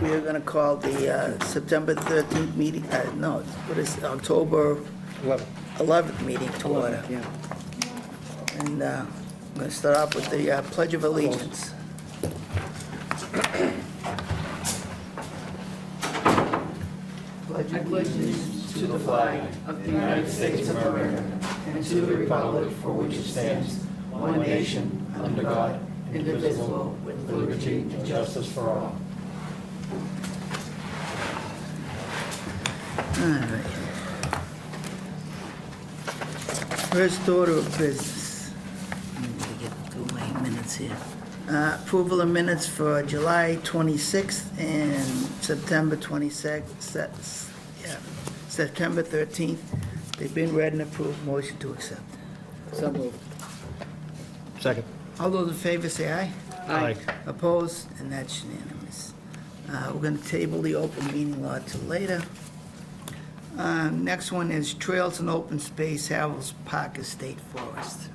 we are gonna call the September 13th meeting, no, what is it, October 11th meeting to order. Yeah. And I'm gonna start off with the Pledge of Allegiance. Pledge allegiance to the flag of the United States of America and to the republic for which it stands, one nation, under God, indivisible, with liberty and justice for all. All right. First order of business. Let me get through my minutes here. Approval of minutes for July 26th and September 26th. September 13th. They've been read and approved. Motion to accept. So moved. Second. All those in favor say aye. Aye. Opposed? And that's unanimous. We're going to table the open meeting law till later. Next one is Trails and Open Space, Havel's Park Estate Forest.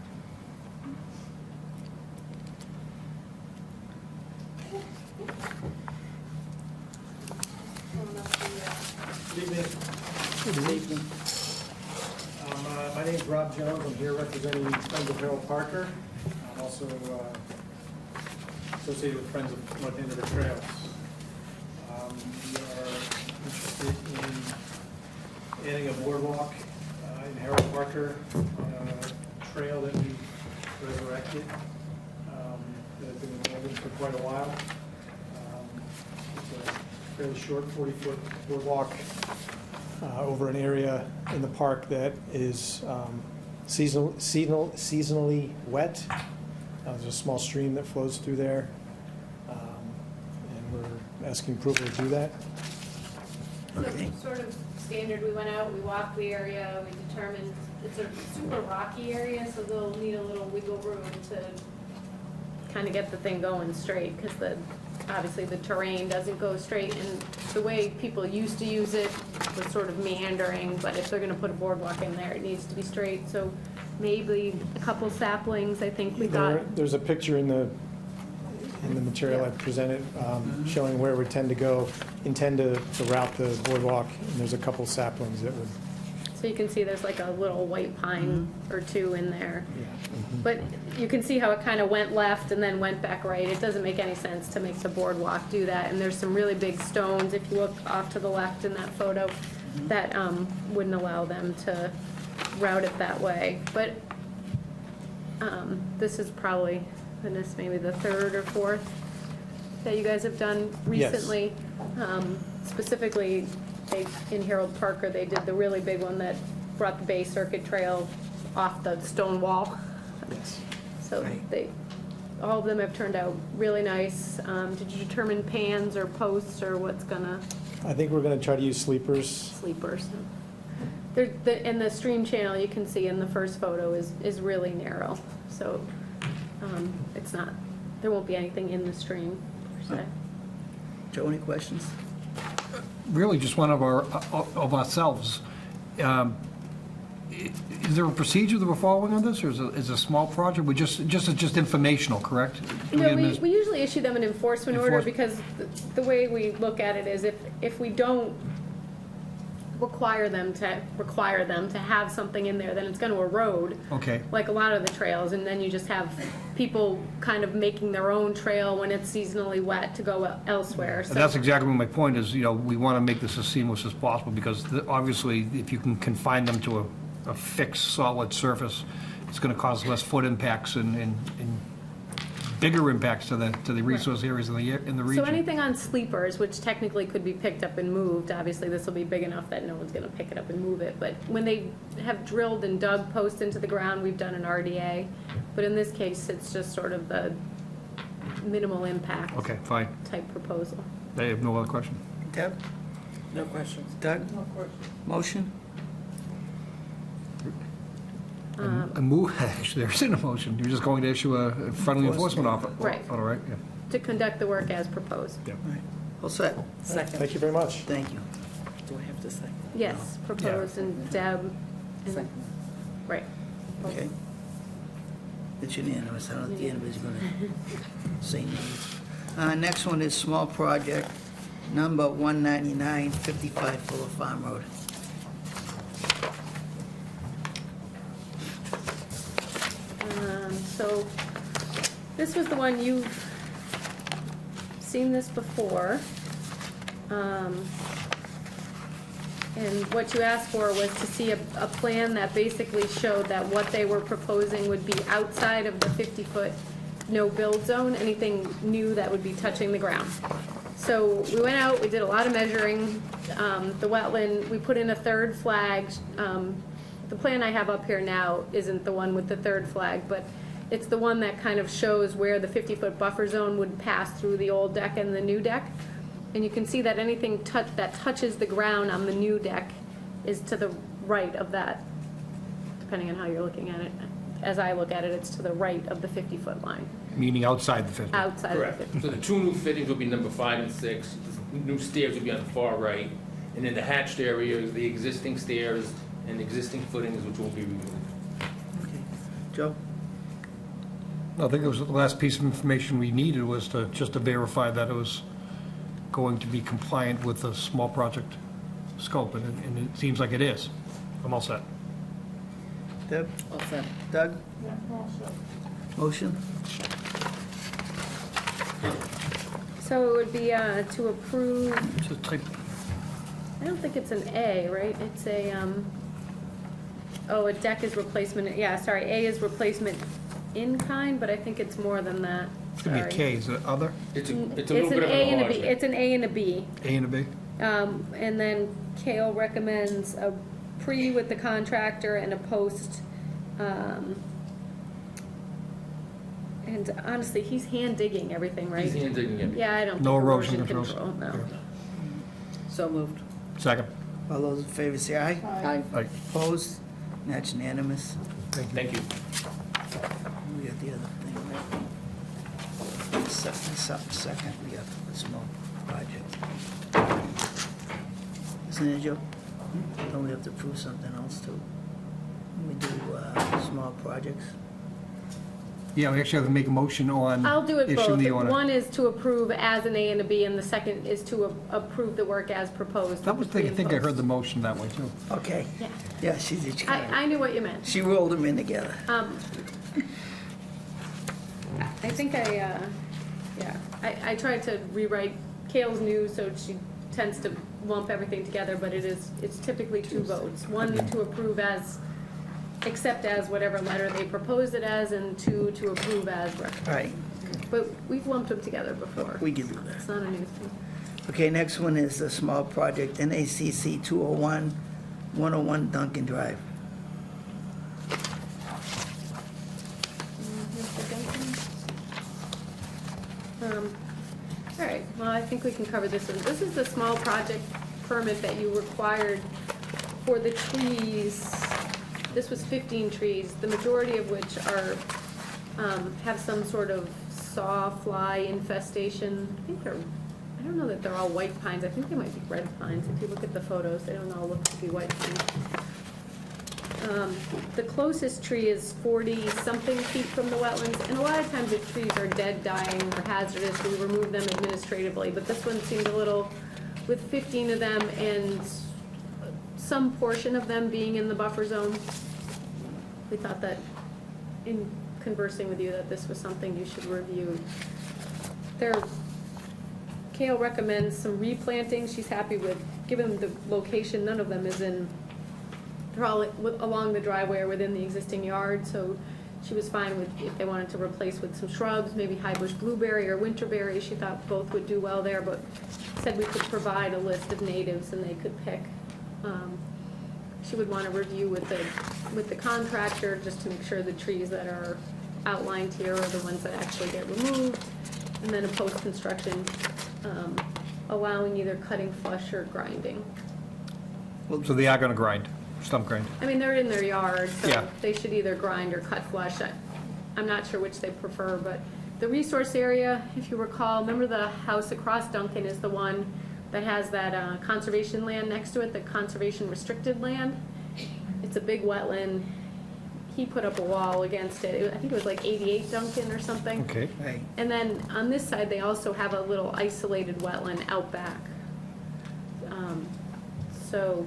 Good evening. Good evening. My name's Rob Jones. I'm here representing Friends of Harold Parker. I'm also associated with Friends of North Andover Trails. We are interested in adding a boardwalk in Harold Parker on a trail that we resurrected that has been abandoned for quite a while. It's a fairly short 40-foot boardwalk over an area in the park that is seasonally wet. There's a small stream that flows through there, and we're asking approval to do that. Okay. So sort of standard, we went out, we walked the area, we determined it's a super rocky area, so they'll need a little wiggle room to kind of get the thing going straight, because obviously the terrain doesn't go straight, and the way people used to use it was sort of meandering, but if they're gonna put a boardwalk in there, it needs to be straight, so maybe a couple saplings, I think we got. There's a picture in the material I presented showing where we intend to route the boardwalk, and there's a couple saplings that would. So you can see there's like a little white pine or two in there. Yeah. But you can see how it kind of went left and then went back right. It doesn't make any sense to make the boardwalk do that. And there's some really big stones, if you look off to the left in that photo, that wouldn't allow them to route it that way. But this is probably, goodness, maybe the third or fourth that you guys have done recently. Specifically, in Harold Parker, they did the really big one that brought the Bay Circuit Trail off the stone wall. Yes. So Right. all of them have turned out really nice. Did you determine pans or posts or what's gonna, I think we're going to try to use sleepers. sleepers? And the stream channel, you can see in the first photo, is really narrow. So it's not, there won't be anything in the stream, per se. Joe, any questions? Really just one of ourselves. Is there a procedure that we're following on this, or is it a small project? We just informational, correct? Do No, adminis- we usually issue them an enforcement order because the way we look at it is if we don't require them to have something in there, then it's gonna erode. Okay. Like a lot of the trails, and then you just have people kind of making their own trail when it's seasonally wet to go elsewhere. And that's exactly what my point is, we want to make this as seamless as possible, because obviously, if you can confine them to a fixed, solid surface, it's going to cause less foot impacts and bigger impacts to the resource areas in the region. So anything on sleepers, which technically could be picked up and moved, obviously this will be big enough that no one's gonna pick it up and move it, but when they have drilled and dug posts into the ground, we've done an RDA, but in this case, it's just sort of the minimal impact Okay, fine. type proposal. I have no other question. Deb? No questions. Doug? Motion? A move, actually, there isn't a motion. You're just going to issue a friendly enforcement offer. Right. All right, yeah. To conduct the work as proposed. Yeah. All right. All set? Second. Thank you very much. Thank you. Do I have to second? Yes, proposed and Deb, and, Second. right. Okay. It's unanimous. I don't know if the anybody's going to say no. Next one is small project, number 199, 55 Fuller Farm Road. So this was the one you've seen this before. And what you asked for was to see a plan that basically showed that what they were proposing would be outside of the 50-foot no-build zone, anything new that would be touching the ground. So we went out, we did a lot of measuring, the wetland, we put in a third flag. The plan I have up here now isn't the one with the third flag, but it's the one that kind of shows where the 50-foot buffer zone would pass through the old deck and the new deck. And you can see that anything that touches the ground on the new deck is to the right of that, depending on how you're looking at it. As I look at it, it's to the right of the 50-foot line, Meaning outside the 50. outside of the Correct. 50. So the two new fittings will be number 5 and 6. The new stairs will be on the far right. And in the hatched area is the existing stairs and existing footings, which will be removed. Okay. Joe? I think it was the last piece of information we needed was just to verify that it was going to be compliant with the small project scope, and it seems like it is. I'm all set. Deb? All set. Doug? Motion? So it would be to approve, Just type, I don't think it's an A, right? It's a, a deck is replacement, yeah, sorry, A is replacement in kind, but I think it's more than that. it's going to be a Sorry. K, is it other? It's a It's little an bit of A an and a B, enlargement. it's an A and a B. A and a B? And then Kale recommends a pre with the contractor and a post. And honestly, he's hand digging everything, right? He's hand digging it. Yeah, I don't think No erosion erosion controls. control, no. So moved. Second. All those in favor say aye. Aye. Aye. Opposed? That's unanimous. Thank you. We got the other thing, right? Second, we got the small project. Isn't it, Joe? Don't we have to prove something else too? When we do small projects? Yeah, we actually have to make a motion on I'll do it issuing both. the order. One is to approve as an A and a B, and the second is to approve the work as proposed. That was, with the I think I heard pre-and the motion that way, too. Okay. Yeah. Yeah, she did. post. I knew what you meant. She rolled them in together. I think I tried to rewrite, Kale's new, so she tends to lump everything together, but it's typically two votes. One, to approve as, accept as whatever letter they proposed it as, and two, to approve as recommended. Right, But we've lumped them together before. we can do that. It's not a new thing. Okay, next one is a small project, NACC 201, 101 Duncan Drive. All right, well, I think we can cover this one. This is the small project permit that you required for the trees. This was 15 trees, the majority of which are, have some sort of sawfly infestation. I don't know that they're all white pines. I think they might be red pines. If you look at the photos, they don't all look to be white pines. The closest tree is 40-something feet from the wetlands, and a lot of times if trees are dead, dying, or hazardous, we remove them administratively, but this one seemed a little, with 15 of them and some portion of them being in the buffer zone, we thought that in conversing with you that this was something you should review. Kale recommends some replanting. She's happy with, given the location, none of them is in, they're all along the driveway or within the existing yard, so she was fine with if they wanted to replace with some shrubs, maybe high bush blueberry or winterberry. She thought both would do well there, but said we could provide a list of natives and they could pick. She would want to review with the contractor just to make sure the trees that are outlined here are the ones that actually get removed, and then a post-construction allowing either cutting flush or grinding. So they are going to grind, stump grind. I mean, they're in their yard, so Yeah. they should either grind or cut flush. I'm not sure which they prefer, but the resource area, if you recall, remember the house across Duncan is the one that has that conservation land next to it, the conservation restricted land. It's a big wetland. He put up a wall against it. I think it was like 88 Duncan or something. Okay. Right, And then on this side, they also have a little isolated wetland out back. So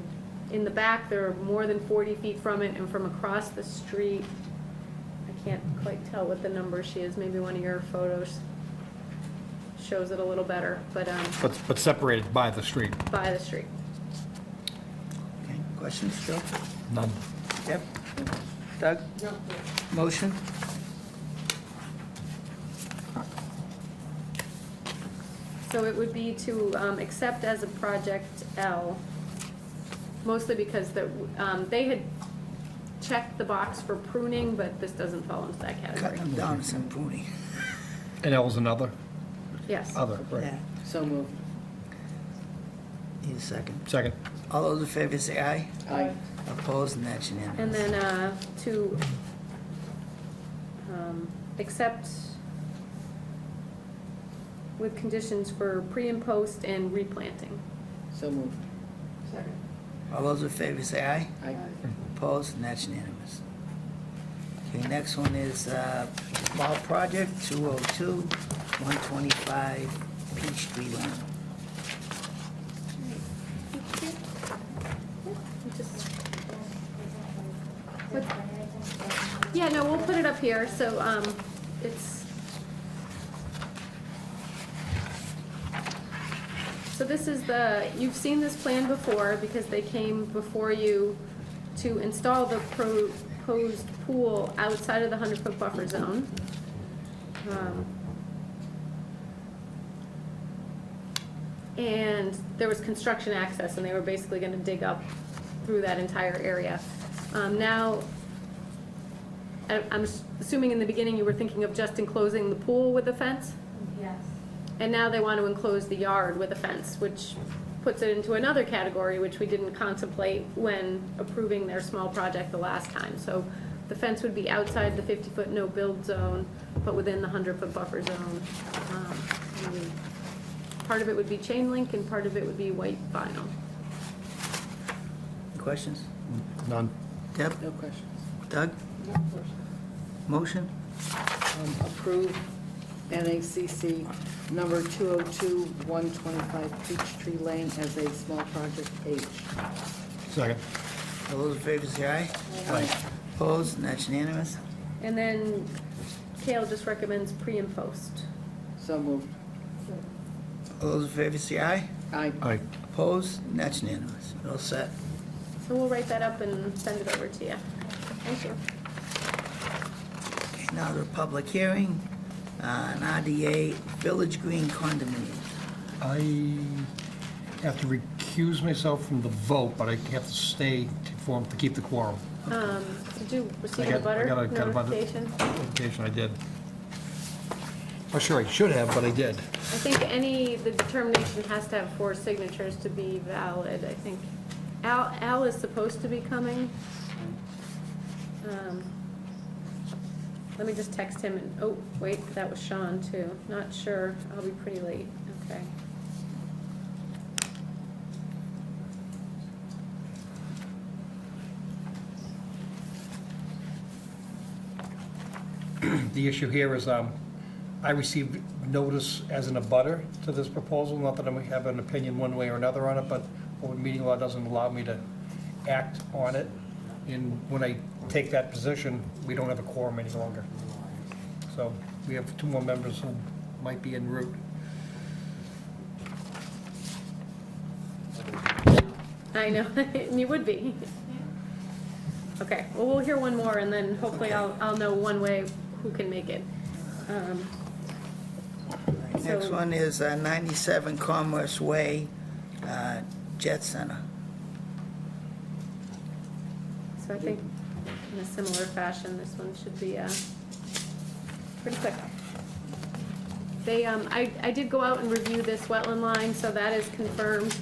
in the back, they're more than 40 feet from it, and from across the street, I can't quite tell what the number she is, maybe one of your photos shows it a little better, but But separated by the street. by the street. Okay, questions, Joe? None. Yep. Doug? No. Motion? So it would be to accept as a Project L, mostly because they had checked the box for pruning, but this doesn't fall into that Cutting category. them down to some pruning. And that was another, Yes. other, right. Yeah. So moved. Need a second. Second. All those in favor say aye. Aye. Opposed, and that's unanimous. And then to accept with conditions for pre and post and replanting. So moved. Second. All those in favor say aye. Aye. Opposed, and that's unanimous. Okay, next one is small project, 202, 125 Peachtree Lane. Yeah, no, we'll put it up here, so, so this is you've seen this plan before, because they came before you to install the proposed pool outside of the 100-foot buffer zone. And there was construction access, and they were basically gonna dig up through that entire area. Now, I'm assuming in the beginning you were thinking of just enclosing the pool with a fence? Yes. And now they want to enclose the yard with a fence, which puts it into another category, which we didn't contemplate when approving their small project the last time. So the fence would be outside the 50-foot no-build zone, but within the 100-foot buffer zone. And part of it would be chain link, and part of it would be white vinyl. Questions? None. Deb? No questions. Doug? No questions. Motion? Approve NACC number 202, 125 Peachtree Lane as a small project H. Second. All those in favor say aye. Aye. Opposed, and that's unanimous. And then Kale just recommends pre and post. So moved. All those in favor say aye. Aye. Aye. Opposed, and that's unanimous. All set. So we'll write that up and send it over to you. Thank you. Okay, now the public hearing, an RDA Village Green condominium. I have to recuse myself from the vote, but I have to stay to keep the quorum. Did you receive I a got butter a butter notification? notification, I did. Oh, sure, I should have, but I did. I think the determination has to have 4 signatures to be valid, I think. Al is supposed to be coming. Let me just text him and, oh, wait, that was Sean too. Not sure, I'll be pretty late, okay. The issue here is, I received notice as an abutter to this proposal, not that I have an opinion one way or another on it, but open meeting law doesn't allow me to act on it. And when I take that position, we don't have a quorum any longer. So we have 2 more members who might be en route. I know, you would be. Okay, well, we'll hear one more, and then hopefully I'll know one way who can make it. Next So- one is 97 Commerce Way, Jet Center. So I think in a similar fashion, this one should be pretty quick. They, I did go out and review this wetland line, so that is confirmed.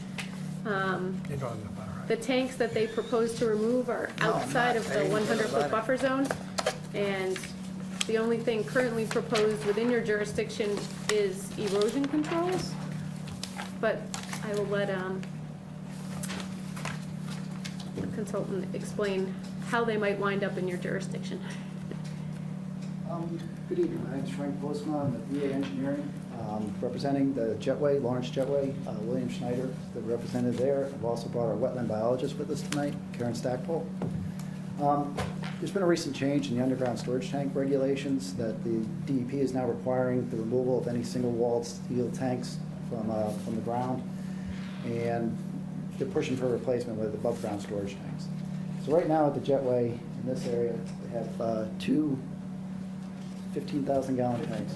You don't have the butter, right? The tanks that they propose to remove are No, I'm outside not. of I the didn't get a 100-foot letter. buffer zone. And the only thing currently proposed within your jurisdiction is erosion controls. But I will let the consultant explain how they might wind up in your jurisdiction. Good evening, my name's Frank Postma, I'm with VA Engineering. Representing the Jetway, Lawrence Jetway, William Schneider, the representative there. I've also brought our wetland biologist with us tonight, Karen Stackpole. There's been a recent change in the underground storage tank regulations that the DEP is now requiring the removal of any single-walled steel tanks from the ground, and they're pushing for a replacement with above-ground storage tanks. So right now at the Jetway, in this area, they have two 15,000-gallon tanks.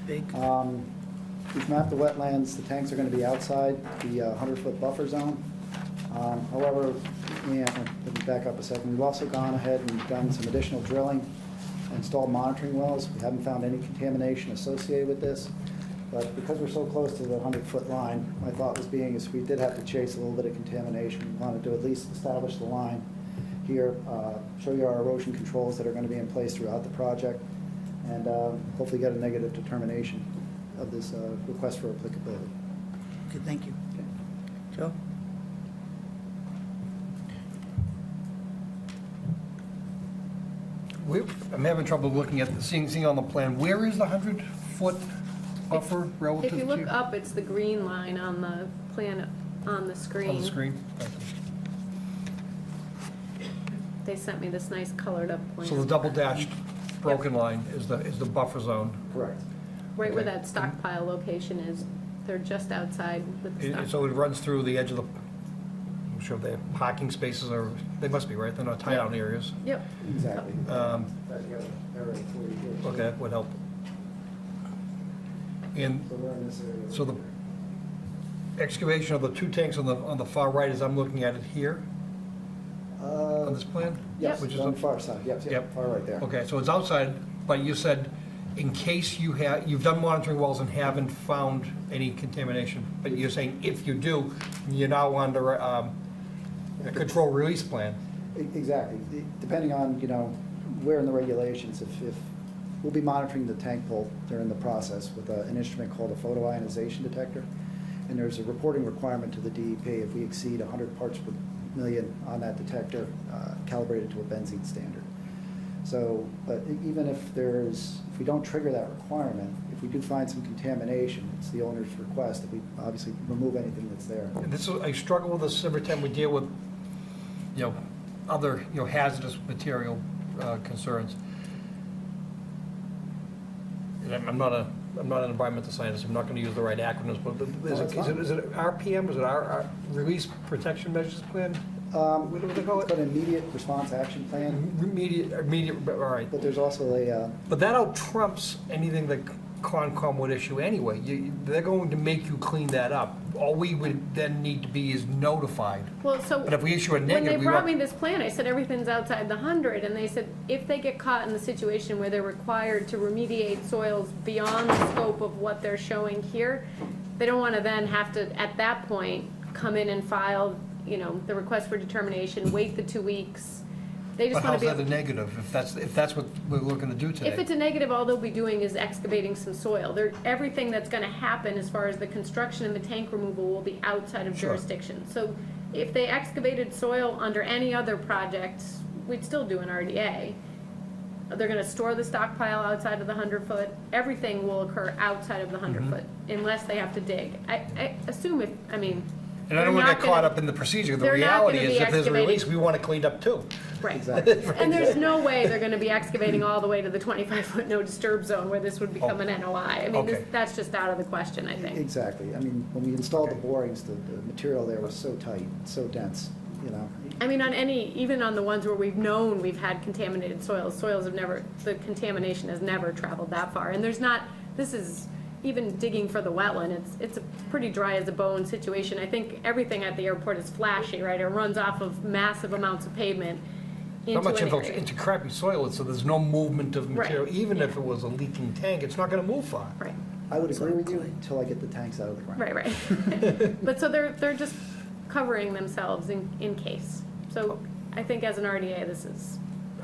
Big. We've mapped the wetlands. The tanks are going to be outside the 100-foot buffer zone. However, let me back up a second. We've also gone ahead and done some additional drilling, installed monitoring wells. We haven't found any contamination associated with this, but because we're so close to the 100-foot line, my thought was being is we did have to chase a little bit of contamination. We wanted to at least establish the line here, show you our erosion controls that are going to be in place throughout the project, and hopefully get a negative determination of this request for applicability. Okay, thank you. Okay. Joe? I'm having trouble looking at, seeing on the plan, where is the 100-foot buffer relative If to? you look up, it's the green line on the plan on the screen. On the screen? Thank you. They sent me this nice colored up plan. So the double dashed broken line is the buffer zone. Correct. Right where Okay. that stockpile location is, they're just outside with the So stock. it runs through the edge of the, I'm sure they have parking spaces, or, they must be, right? They're not tie-down areas. Yep. Exactly. Um, Area 40 here. Okay, that would help. And So we're in this area. so the excavation of the two tanks on the far right, as I'm looking at it here, on this plan? Yes, Which is on a- the far side, yes, Yep. far right there. Okay, so it's outside, but you said in case you've done monitoring wells and haven't found any contamination, but you're saying if you do, you're now under a control release plan. Exactly. Depending on, where in the regulations, if we'll be monitoring the tank pull during the process with an instrument called a photoionization detector. And there's a reporting requirement to the DEP if we exceed 100 parts per million on that detector, calibrated to a benzene standard. So, but even if we don't trigger that requirement, if we do find some contamination, it's the owner's request that we obviously remove anything that's there. And this is, I struggle with this every time we deal with, other, hazardous material concerns. And I'm not an environmental scientist, I'm not gonna use the right acronyms, but is that's fine. it RPM, is it our Release Protection Measures Plan? What do they call It's it? called an immediate response action plan, Immediate, all right. but there's also a, But that out trumps anything that Concom would issue anyway. They're going to make you clean that up. All we would then need to be is notified. Well, so. But if we issue a When negative, they we brought want. me this plan, I said everything's outside the 100, and they said if they get caught in the situation where they're required to remediate soils beyond the scope of what they're showing here, they don't want to then have to, at that point, come in and file, the request for determination, wait the 2 weeks. They just But want how's to be. that a negative, if that's what we're looking to do today? If it's a negative, all they'll be doing is excavating some soil. Everything that's gonna happen as far as the construction and the tank removal will be outside of Sure. jurisdiction. So if they excavated soil under any other project, we'd still do an RDA. They're gonna store the stockpile outside of the 100-foot. Everything will occur outside of the 100-foot, unless they have to dig. I assume And I don't want to get caught up in the procedure. The they're not reality gonna is be if there's a release, excavating- we want it cleaned up too. Right. exactly. And there's no way they're gonna be excavating all the way to the 25-foot no disturb zone where this would become an NOI. Okay. That's just out of the question, I think. Exactly. When we installed the borings, the material there was so tight, so dense, Even on the ones where we've known we've had contaminated soils have never, the contamination has never traveled that far. And this is, even digging for the wetland, it's a pretty dry as a bone situation. I think everything at the airport is flashy, right? It runs off of massive amounts of pavement Not into much an info area. into crappy soil, so there's no movement of Right. material. Even if it was a leaking tank, it's not going to move far. Right, I would agree with you until I get the tanks out of the ground. right. But so they're just covering themselves in case. So I think as an RDA, this is,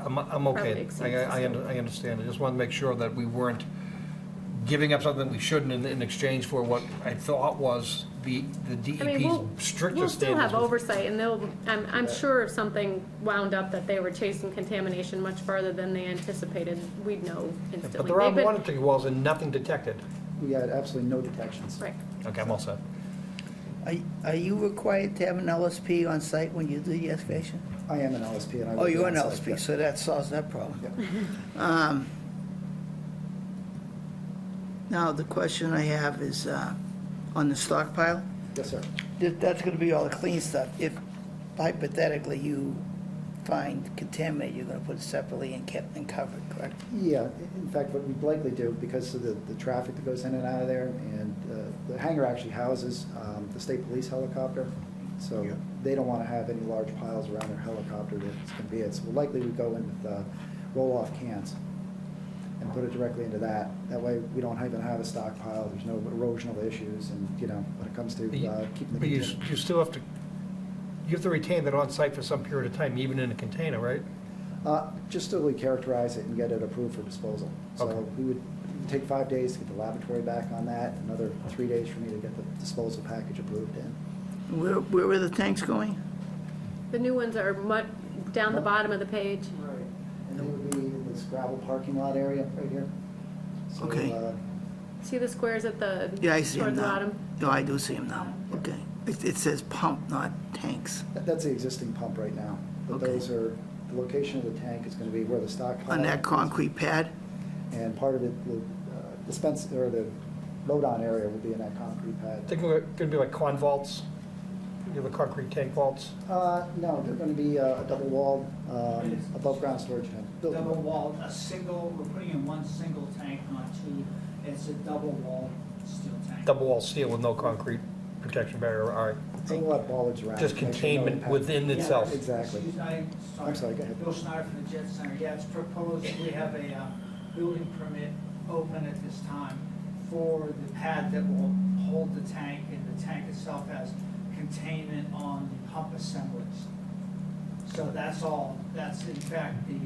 I'm Probably okay. exceeds I the scope. understand. I just wanted to make sure that we weren't giving up something we shouldn't in exchange for what I thought was the DEP's we'll strictest still have standards. oversight, and I'm sure if something wound up that they were chasing contamination much farther than they anticipated, we'd know instantly. But there are They've been- monitoring wells and nothing detected. we had absolutely no detections. Right. Okay, I'm all set. Are you required to have an LSP on site when you do the excavation? I am an LSP and I. Oh, will be you're an on site, LSP, yeah. so that solves that problem. Yeah. Now, the question I have is on the stockpile. Yes, sir. That's gonna be all the clean stuff. If hypothetically you find contaminant, you're gonna put it separately and kept and covered, correct? Yeah, in fact, what we'd likely do, because of the traffic that goes in and out of there, and the hangar actually houses the state police helicopter, so Yeah. they don't want to have any large piles around their helicopter that's going to be it. So likely we go in with roll-off cans and put it directly into that. That way, we don't even have a stockpile, there's no erosional issues, and, you know, when it comes to keeping the But you container. you still have to, you have to retain that on site for some period of time, even in a container, right? Just till we characterize it and get it approved for disposal. Okay. So we would take 5 days to get the laboratory back on that, another 3 days for me to get the disposal package approved in. Where are the tanks going? The new ones are down the bottom of the page. Right. And they would be in this gravel parking lot area right here. So, Okay. See the squares at the, Yeah, I see them toward the now. bottom? No, I do see them now. Okay. It says pump, not tanks. That's the existing pump right now. But Okay. those are, the location of the tank is going to be where the stockpile. On that is. concrete pad? And part of it, the dispense, or the load-on area will be in that concrete pad. They're going to be like con vaults, you know, the concrete tank vaults. No, they're going to be a double-walled, above-ground storage tank. Double walled, a single, we're putting in one single tank, not two. It's a double walled steel tank. Double wall steel with no concrete protection barrier, all right. So we'll have bollards around. Just to make sure no containment impact. within Yeah, itself. Exactly. I'm sorry, go ahead. Bill Schneider from the Jet Center. Yeah, it's proposed that we have a building permit open at this time for the pad that will hold the tank, and the tank itself has containment on the pump assemblies. So that's all, that's in fact, the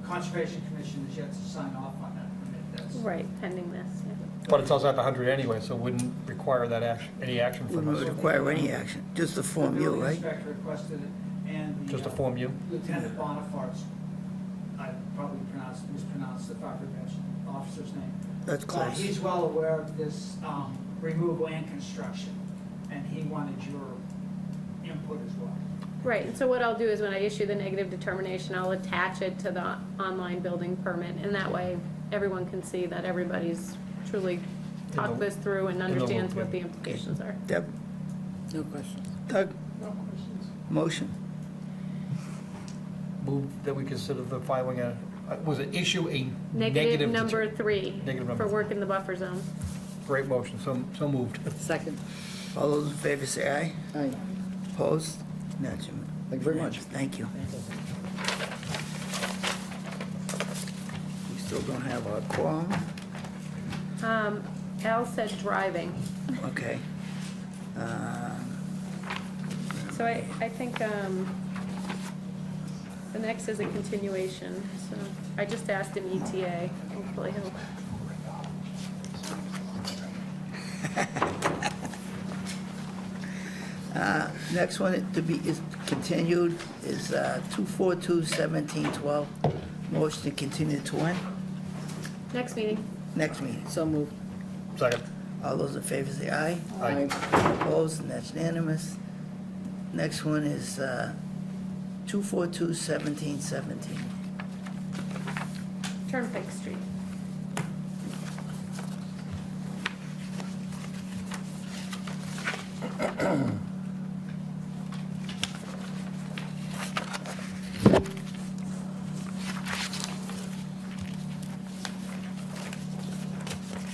Conservation Commission is yet to sign off on that permit. That's Right, pending this, yeah. But it's outside the 100 anyway, so it wouldn't require that action, any action from Wouldn't us. require any action, just to form The you, building right? inspector requested it, and the Just to form you? Lieutenant Bonafart's, I probably mispronounced the fire prevention officer's name. That's But close. he's well aware of this removal and construction, and he wanted your input as well. Right, and so what I'll do is when I issue the negative determination, I'll attach it to the online building permit, and that way everyone can see that everybody's truly talked this through and the understands loop, what the yeah. implications are. Deb, No questions. Doug, No questions. motion? Move that we consider the filing a, was it issue a Negative negative? number 3 Negative number for work in the buffer zone. Great motion, so moved. Second. All those in favor say aye. Aye. Opposed? That's it. Thank you very much. Thank you. We still don't have our quorum. Al said driving. Okay. So I think the next is a continuation, so I just asked him ETA, hopefully he'll. Next one to be, is continued, is 2/4/2/17/12. Motion to continue to when? Next meeting. Next meeting. So moved. Second. All those in favor say aye. Aye. Opposed, and that's unanimous. Next one is 2/4/2/17/17. Turnpike Street.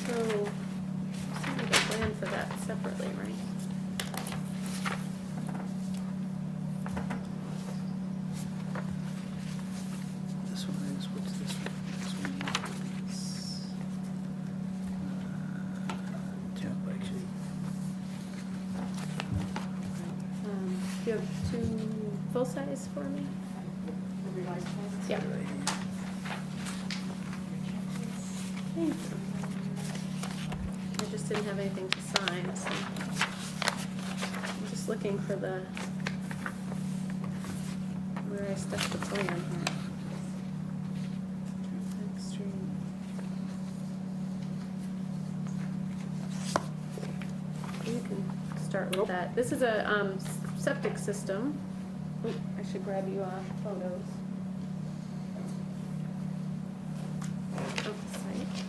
So, we need a plan for that separately, right? This one is, what's this one? This one is, Turnpike Street. Do you have 2 full-size for me? Yeah. Right here. Thank you. I just didn't have anything to sign, so I'm just looking for the, where I stuck the plan here. Turnpike Street. can start with that. This is a septic system. Oop, I should grab you photos. Of the site.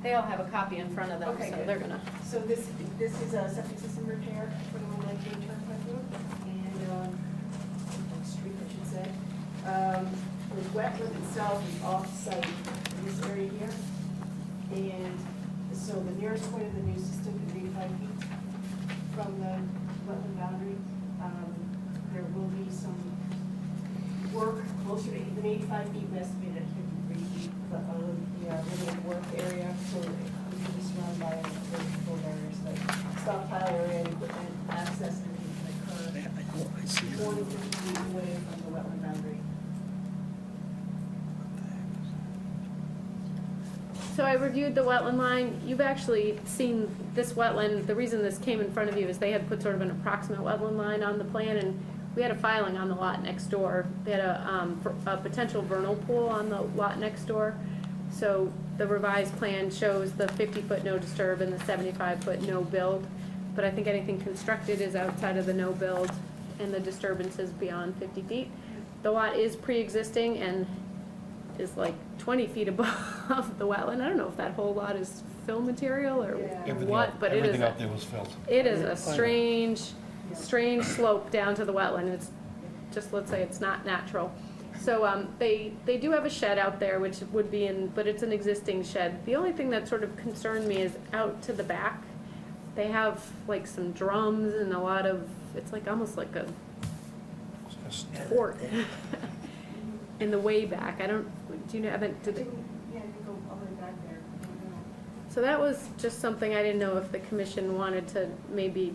They all have a copy in front of them, Okay, so good. they're gonna. So this is a septic system repair for the 119 Turnpike Road, and, street, I should say. The wetland itself is off-site in this area here. And so the nearest point of the new system is 85 feet from the wetland boundary. There will be some work closer to even 85 feet, we estimate at 53 feet, but the limited work area, so it will be surrounded by vertical barriers, like stockpile area, equipment, access, and everything can occur I see it. 40 to 50 feet away from the wetland boundary. So I reviewed the wetland line. You've actually seen this wetland. The reason this came in front of you is they had put sort of an approximate wetland line on the plan, and we had a filing on the lot next door. They had a potential vernal pool on the lot next door. So the revised plan shows the 50-foot no disturb and the 75-foot no build. But I think anything constructed is outside of the no build, and the disturbance is beyond 50 feet. The lot is pre-existing and is like 20 feet above the wetland. I don't know if that whole lot is fill material or Yeah. what, but it is, Everything out there was filled. it is a strange slope down to the wetland. It's just, let's say it's not natural. So they do have a shed out there, which would be in, but it's an existing shed. The only thing that sort of concerned me is out to the back. They have like some drums and a lot of, it's like almost like a fort in the way back. I don't, do you know, Yeah, I can go all the way back there. I don't know. so that was just something I didn't know if the commission wanted to, maybe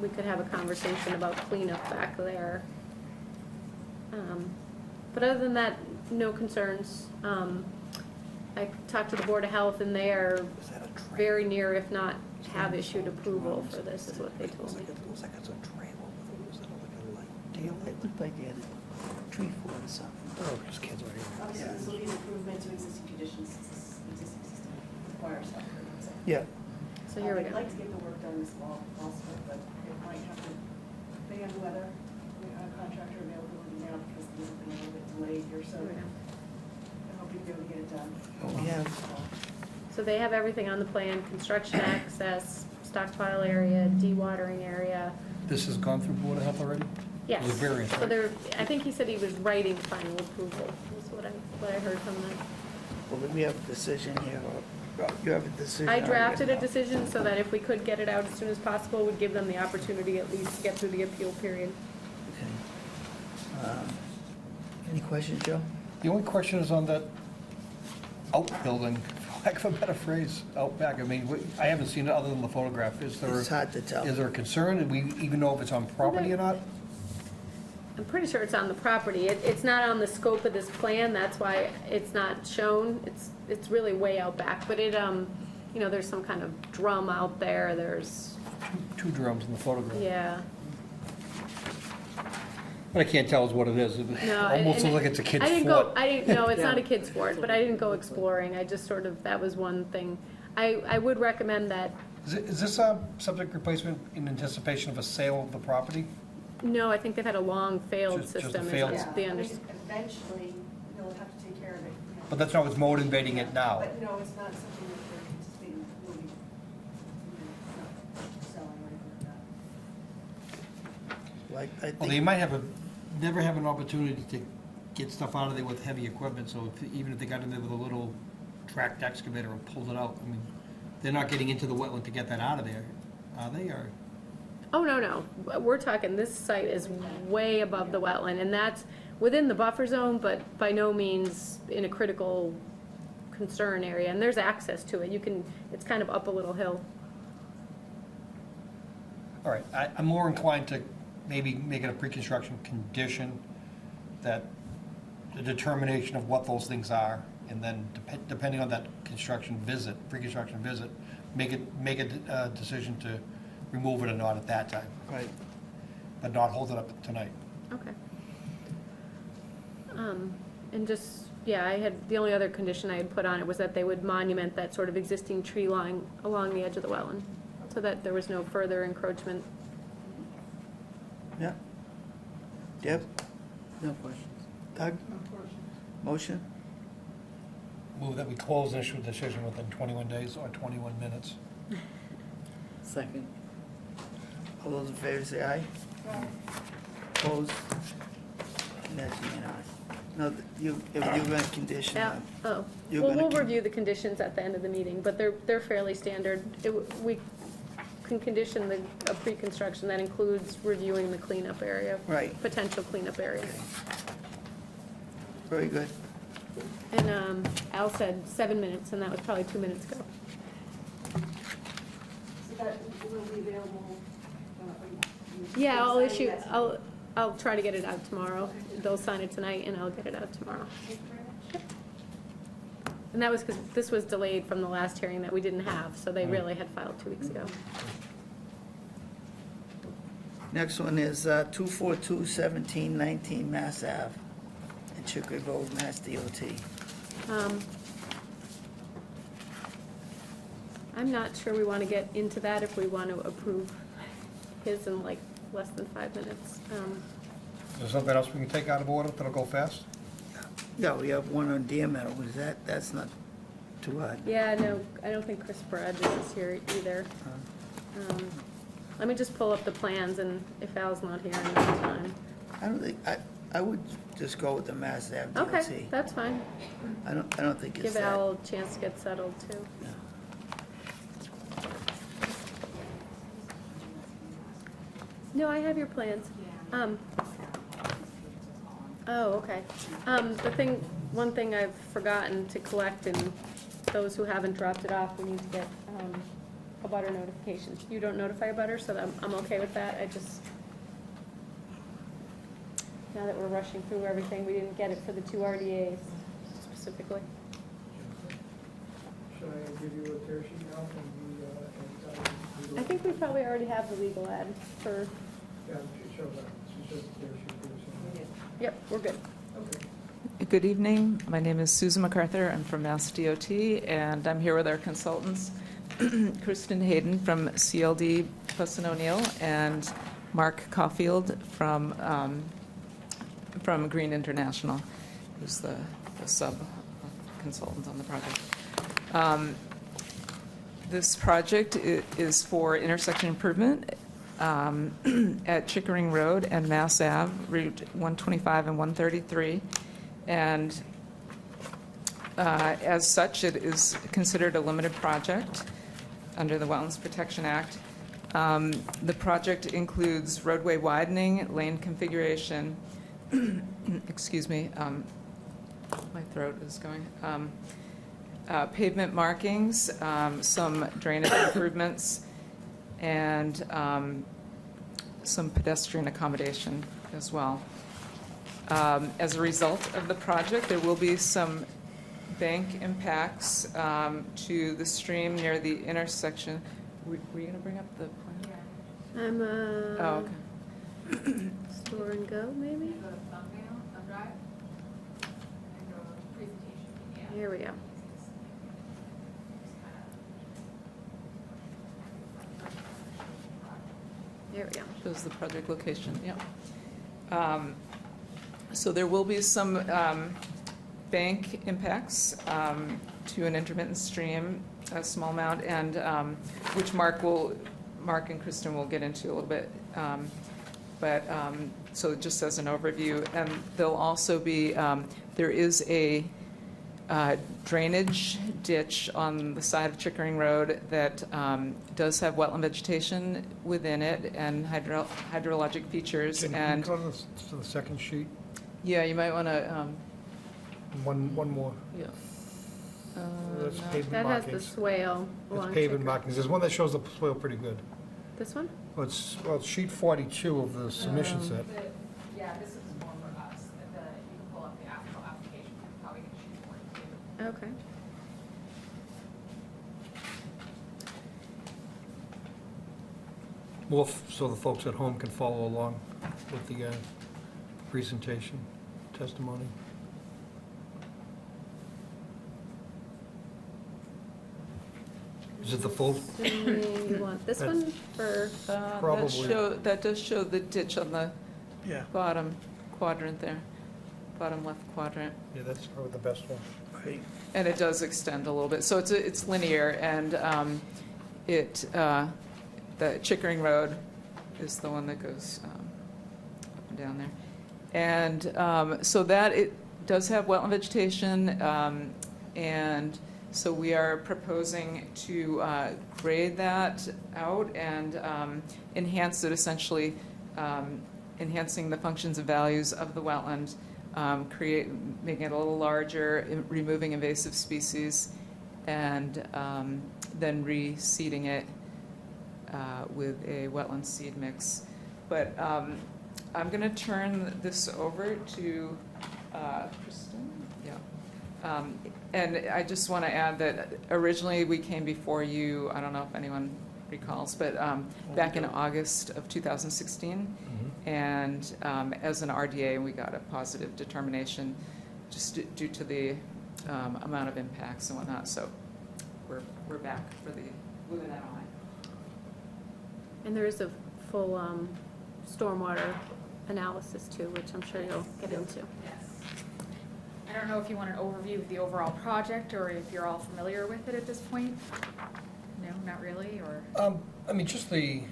we could have a conversation about cleanup back there. But other than that, no concerns. I talked to the Board of Health and they are very near, if not have issued approval for this, is what they told me. It looks like it's a trail over there. Like a light tail. It looked like they had a tree fort or something. Oh, there's kids right here. Obviously, this will be an improvement to existing conditions, since this existing system requires upgrades. Yeah. So here we I'd go. like to get the work done this fall, if possible, but it might have to, depending on the weather, contractor availability now, because this has been a little bit delayed here, so Here we go. I hope you'll be able to get it done. Well, we have, So they have everything on the plan, construction access, stockpile area, dewatering area. This has gone through Board of Health already? Yes. It was a variance, So right? there, I think he said he was writing final approval, is what I heard from them. well, we have a decision here. You have a decision. I already drafted a written out. decision so that if we could get it out as soon as possible, would give them the opportunity at least to get through the appeal period. Okay. Any questions, Joe? The only question is on that outbuilding, for lack of a better phrase, out back. I mean, I haven't seen it other than the photograph. Is there, It's hard to tell. is there a concern? Do we even know if it's on property or not? I'm pretty sure it's on the property. It's not on the scope of this plan, that's why it's not shown. It's really way out back, but it, you know, there's some kind of drum out there, there's, Two drums in the photograph. yeah. But I can't tell us what it is. It No, almost and looks like it's a kid's I didn't fort. go, I didn't, no, it's not a kid's fort, but I didn't go exploring. I just sort of, that was one thing. I would recommend that, Is this a subject replacement in anticipation of a sale of the property? no, I think they've had a long failed Just a system. is failed- the Yeah, I under- mean, eventually, they'll have to take care of it. You know. But that's not what's motivating it now. But no, it's not something that they're anticipating will be, not selling or anything like that. Like, I Well, they think, might never have an opportunity to get stuff out of there with heavy equipment, so even if they got in there with a little tracked excavator and pulled it out, I mean, they're not getting into the wetland to get that out of there, are they, or? Oh, no. We're talking, this site is way above the wetland, and that's within the buffer zone, but by no means in a critical concern area, and there's access to it. You can, it's kind of up a little hill. All right, I'm more inclined to maybe make it a pre-construction condition that the determination of what those things are, and then depending on that pre-construction visit, make a decision to remove it or not at that time, right, but not hold it up tonight. Okay. And just yeah, I had, the only other condition I had put on it was that they would monument that sort of existing tree line along the edge of the wetland, so that there was no further encroachment. Yeah. Deb? No questions. Doug? Motion? Move that we close and issue a decision within 21 days or 21 minutes. Second. All those in favor say aye. Opposed? And that's unanimous. No, if you're gonna condition Yeah, them. oh, You're well, gonna we'll con- review the conditions at the end of the meeting, but they're fairly standard. We can condition a pre-construction that includes reviewing the cleanup area. Right. Potential cleanup area. Very good. And Al said 7 minutes, and that was probably 2 minutes ago. So that will be available. Yeah, I'll sign issue, that. I'll try to get it out tomorrow. They'll sign it tonight, and I'll get it out tomorrow. Thank you very much. And that was because this was delayed from the last hearing that we didn't have, so they really had filed 2 weeks ago. Next one is 242-1719 Mass Ave in Chicory Road, Mass DOT. I'm not sure we want to get into that if we want to approve his in like less than 5 minutes. Is there something else we can take out of order that'll go fast? Yeah, we have one on Deer Meadow. Is that's not too hard. Yeah, no, I don't think Chris Bradley is here either. Let me just pull up the plans, and if Al's not here in the time. I don't think, I would just go with the Mass Ave DOT. Okay, that's fine. I don't think it's Give that. Al a chance to get settled, too. Yeah. No, I have your plans. Oh, okay. One thing I've forgotten to collect, and those who haven't dropped it off, we need to get a butter notification. You don't notify a butter, so I'm okay with that. I just, now that we're rushing through everything, we didn't get it for the 2 RDAs specifically. Should I give you a tear sheet now from the, I think we probably already have the legal ad for, Yeah, she showed that, she showed the tear sheet here, so. yep, we're good. Okay. Good evening. My name is Susan MacArthur. I'm from Mass DOT, and I'm here with our consultants, Kristen Hayden from CLD Fuss & O'Neill, and Mark Caulfield from Green International, who's the sub-consultant on the project. This project is for intersection improvement at Chickering Road and Mass Ave, Route 125 and 133. And as such, it is considered a limited project under the Wetlands Protection Act. The project includes roadway widening, lane configuration, excuse me, my throat is going, pavement markings, some drainage improvements, and some pedestrian accommodation as well. As a result of the project, there will be some bank impacts to the stream near the intersection. Were you going to bring up the plan? I'm, Oh, okay. store and go, maybe? Go to thumbnail, thumb drive, and go to presentation, yeah. Here we go. There we go. Shows the project location, yeah. So there will be some bank impacts to an intermittent stream, a small amount, and which Mark and Kristen will get into a little bit. So just as an overview, and there'll also be, there is a drainage ditch on the side of Chickering Road that does have wetland vegetation within it and hydrologic features. Can you And go to the second sheet? yeah, you might want to, One more. yeah. That's No. pavement That has the markings. swale along It's pavement Chickering. markings. There's one that shows the swale pretty good. This one? Well, it's sheet 42 of the submission set. Yeah, this is more for us, you can pull up the actual application, probably get sheet 42. Okay. More so the folks at home can follow along with the presentation, testimony. Is it the full? Assuming you want this one for, Probably. That does show the ditch on the Yeah. bottom quadrant there, bottom left quadrant. Yeah, that's probably the best one. Right. And it does extend a little bit, so it's linear, and the Chickering Road is the one that goes up and down there. And so that, it does have wetland vegetation, and so we are proposing to grade that out and enhance it, essentially enhancing the functions and values of the wetland, making it a little larger, removing invasive species, and then reseeding it with a wetland seed mix. But I'm going to turn this over to Kristen. Yeah. And I just want to add that originally we came before you, I don't know if anyone recalls, but back in August of 2016. And as an RDA, we got a positive determination just due to the amount of impacts and whatnot. So we're back for the with an MI. and there is a full stormwater analysis too, which I'm sure you'll get into. Yes. I don't know if you want an overview of the overall project, or if you're all familiar with it at this point? No, not really, or I mean, just the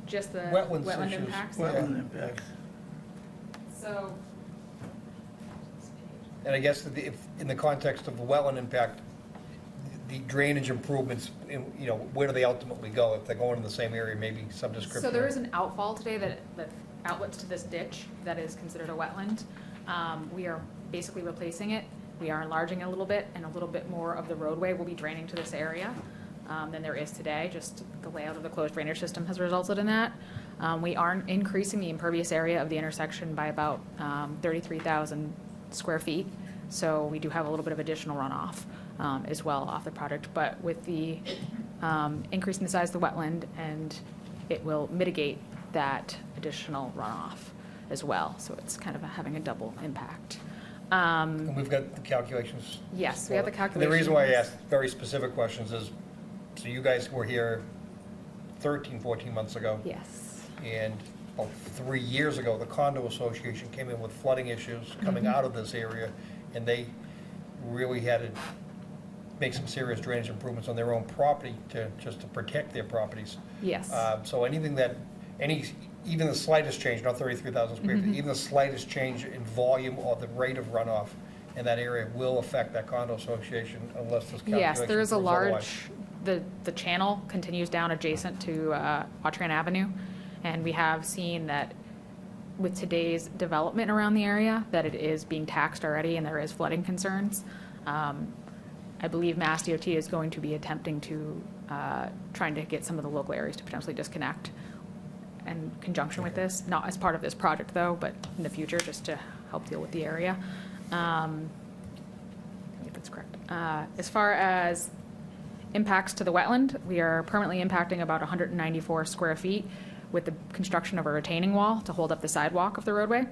just the Wetlands wetland issues. impacts? Wetland impacts. So, and I guess that if, in the context of the wetland impact, the drainage improvements, you know, where do they ultimately go? If they're going in the same area, maybe some description. so there is an outfall today that outlets to this ditch that is considered a wetland. We are basically replacing it. We are enlarging it a little bit, and a little bit more of the roadway will be draining to this area than there is today. Just the layout of the closed drainage system has resulted in that. We are increasing the impervious area of the intersection by about 33,000 square feet. So we do have a little bit of additional runoff as well off the project. But with the increase in the size of the wetland, and it will mitigate that additional runoff as well. So it's kind of having a double impact. And we've got the calculations. Yes, we have the And calculations. the reason why I asked very specific questions is, so you guys were here 13, 14 months ago. Yes. And about 3 years ago, the condo association came in with flooding issues coming out of this area, and they really had to make some serious drainage improvements on their own property just to protect their properties. Yes. So anything that, even the slightest change, not 33,000 square feet, even the slightest change in volume or the rate of runoff in that area will affect that condo association unless this calculation Yes, there is a proves large, otherwise. the channel continues down adjacent to Autran Avenue, and we have seen that with today's development around the area, that it is being taxed already and there is flooding concerns. I believe Mass DOT is going to be attempting to, trying to get some of the local areas to potentially disconnect in conjunction with this, not as part of this project though, but in the future, just to help deal with the area. If that's correct. As far as impacts to the wetland, we are permanently impacting about 194 square feet with the construction of a retaining wall to hold up the sidewalk of the roadway.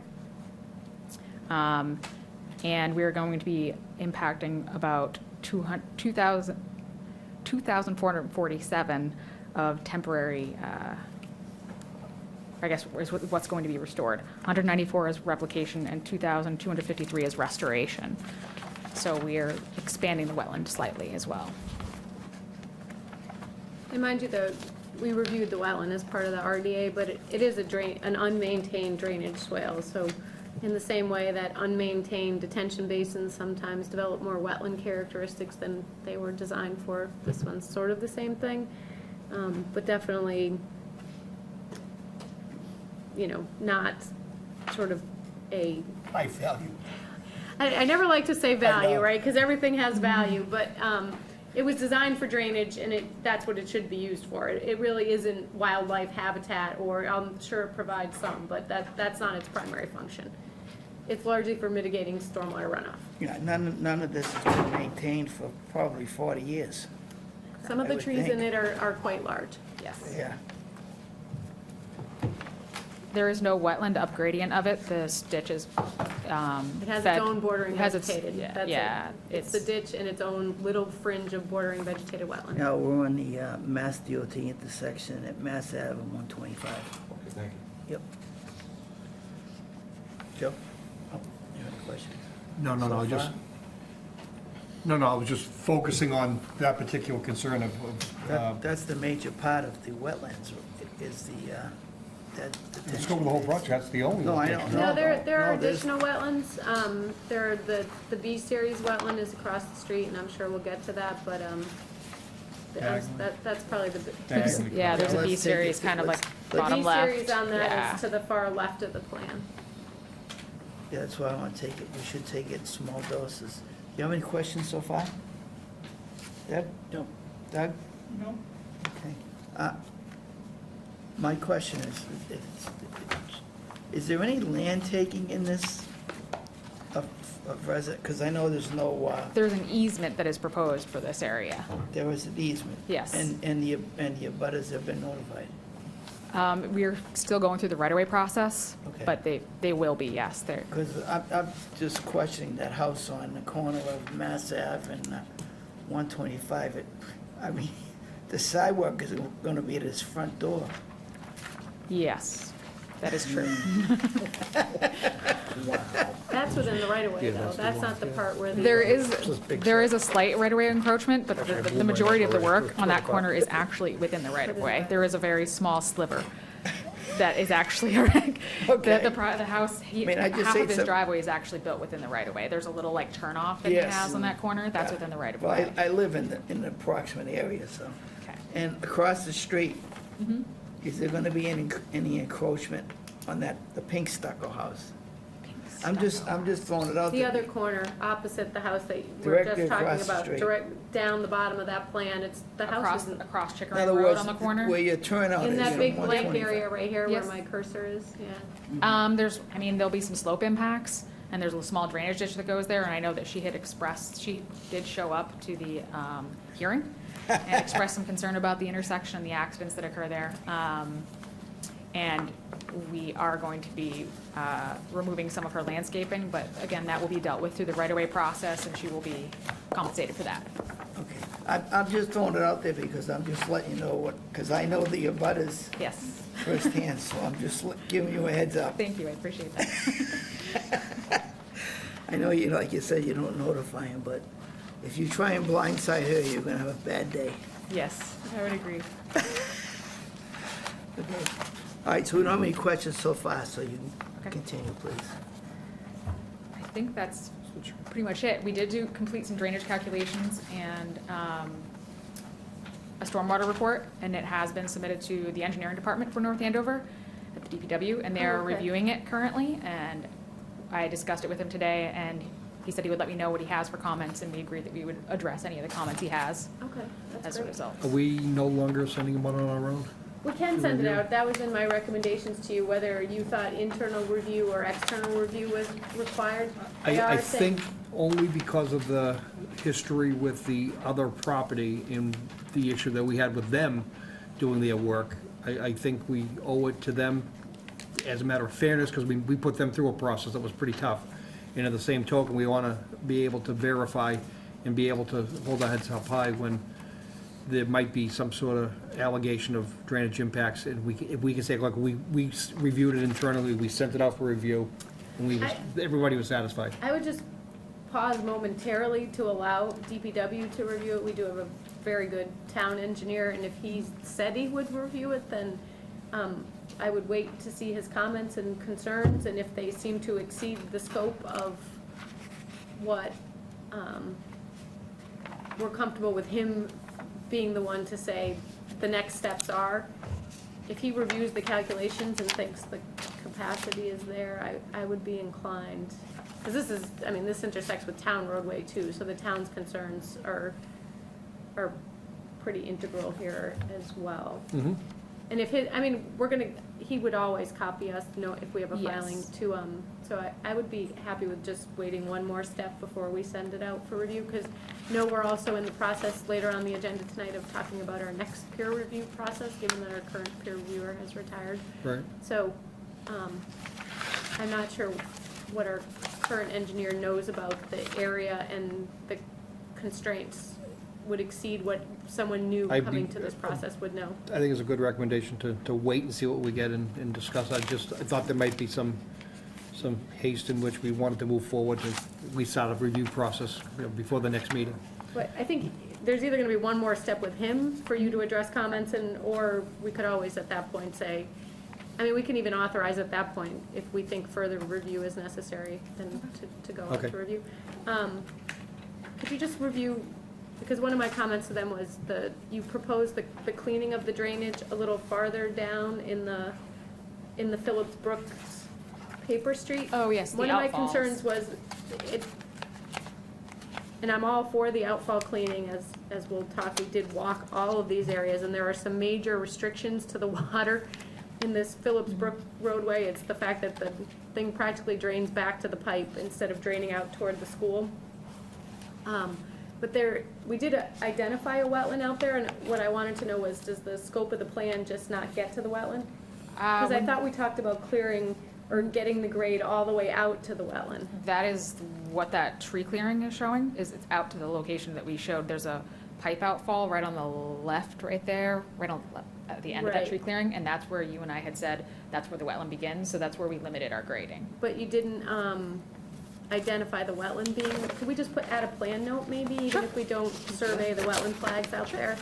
And we're going to be impacting about 2,447 of temporary, I guess, is what's going to be restored. 194 is replication and 2,253 is restoration. So we are expanding the wetland slightly as well. And mind you, though, we reviewed the wetland as part of the RDA, but it is an unmaintained drainage swale. So in the same way that unmaintained detention basins sometimes develop more wetland characteristics than they were designed for, this one's sort of the same thing. But definitely, you know, not sort of a... High value. I never like to say I value, know. right? Because everything has value, but it was designed for drainage, and that's what it should be used for. It really isn't wildlife habitat, or I'm sure it provides some, but that's not its primary function. It's largely for mitigating stormwater runoff. Yeah, none of this has been maintained for probably 40 years. Some of I the would trees in think. it are quite large, yes. Yeah. There is no wetland upgradient of it. The ditch is, It has fed- its own bordering it has its- vegetated. yeah, That's it. yeah, It's the ditch and its own little fringe of bordering vegetated wetland. Now, we're on the Mass DOT intersection at Mass Ave and 125. Okay, thank you. Yep. Joe? Oh, you have any questions? No, So I just, far? no, I was just focusing on that particular concern of, That's the major part of the wetlands, is the, that. the scope of the whole project, that's the only. No, I know. location. No, there are no, there's- additional wetlands. There are the B-series wetland is across the street, and I'm sure we'll get to that, but, that's probably the. Diagonally. yeah, there's a Let's B take series it- kind of like let's- bottom left. B-series on that Yeah. is to the far left of the plan. Yeah, that's why I want to take it, we should take it in small doses. Do you have any questions so far? Deb? No. Doug? No. Okay. My question is there any land taking in this of resident, because I know there's no, There's an easement that is proposed for this area. there was an easement? Yes. And the abutters have been notified? We're still going through the right-of-way process, Okay. but they will be, yes. They're, Because I'm just questioning that house on the corner of Mass Ave and 125. I mean, the sidewalk is going to be at his front door. yes, that is true. That's within the right-of-way, Yeah, though. that's the That's one, not the yeah. part where the. There is a slight right-of-way encroachment, but the majority of the work on that corner is actually within the right-of-way. There is a very small sliver that is actually, Okay. the house, mean, I just half say of his some- driveway is actually built within the right-of-way. There's a little like turnoff that he Yes. has on that corner, that's within the right-of-way. Well, I live in the approximate area, so. Okay. And across the street, Mm-hmm. is there going to be any encroachment on the pink stucco house? I'm just throwing it out The there. other corner, opposite the house that we're Directly just talking across the about, street. direct down the bottom of that plan, it's, the house Across, isn't. across In Chickering other Road words, on the corner. where your turnout is. In that on big blank 125. area right here where Yes. my cursor is, yeah. There'll be some slope impacts, and there's a small drainage ditch that goes there, and I know that she did show up to the hearing and express some concern about the intersection and the accidents that occur there. And we are going to be removing some of her landscaping, but again, that will be dealt with through the right-of-way process, and she will be compensated for that. Okay, I'm just throwing it out there because I'm just letting you know because I know the abutters Yes. firsthand, so I'm just giving you a heads up. Thank you, I appreciate that. I know you, like you said, you don't notify them, but if you try and blindside her, you're gonna have a bad day. Yes, I would agree. Okay. All right, so we don't have any questions so far, so you Okay. can continue, please. I think that's pretty much it. We did complete some drainage calculations and a stormwater report, and it has been submitted to the engineering department for North Andover at the DPW, and they're okay. reviewing it currently, and I discussed it with him today, and he said he would let me know what he has for comments, and we agreed that we would address any of the comments he has Okay, as that's a great. result. Are we no longer sending them out on our own? We can send it out. That was in my recommendations to you, whether you thought internal review or external review was required. They I are saying- think only because of the history with the other property and the issue that we had with them doing their work, I think we owe it to them as a matter of fairness, because we put them through a process that was pretty tough. And at the same token, we want to be able to verify and be able to hold our heads up high when there might be some sort of allegation of drainage impacts, and if we can say, look, we reviewed it internally, we sent it out for review, and everybody was satisfied. I would just pause momentarily to allow DPW to review it. We do have a very good town engineer, and if he said he would review it, then I would wait to see his comments and concerns, and if they seem to exceed the scope of what we're comfortable with him being the one to say the next steps are. If he reviews the calculations and thinks the capacity is there, I would be inclined, because this intersects with town roadway too, so the town's concerns are pretty integral here as well. Mhm. And if he would always copy us, if we have a filing Yes. to, so I would be happy with just waiting one more step before we send it out for review, because we're also in the process later on the agenda tonight of talking about our next peer review process, given that our current peer reviewer has retired. Right. So I'm not sure what our current engineer knows about the area, and the constraints would exceed what someone new I'd coming be- to this process would know. I think it's a good recommendation to wait and see what we get and discuss. I thought there might be some haste in which we wanted to move forward to at least start a review process, before the next meeting. But I think there's either gonna be one more step with him for you to address comments, or we could always at that point say, I mean, we can even authorize at that point, if we think further review is necessary, then to go out Okay. to review. Could you just review, because one of my comments to them was you proposed the cleaning of the drainage a little farther down in the Phillips Brooks Paper Street. Oh, yes, the One of my outfalls. concerns was, and I'm all for the outfall cleaning, as we'll talk, we did walk all of these areas, and there are some major restrictions to the water in this Phillips Brook roadway. It's the fact that the thing practically drains back to the pipe instead of draining out toward the school. But we did identify a wetland out there, and what I wanted to know was, does the scope of the plan just not get to the wetland? Because I thought we talked about clearing or getting the grade all the way out to the wetland. That is what that tree clearing is showing, is it's out to the location that we showed. There's a pipe outfall right on the left, right there, right on at the end of that Right. tree clearing, and that's where you and I had said, that's where the wetland begins, so that's where we limited our grading. But you didn't identify the wetland being, could we just add a plan note maybe, even if we don't survey the wetland flags out there?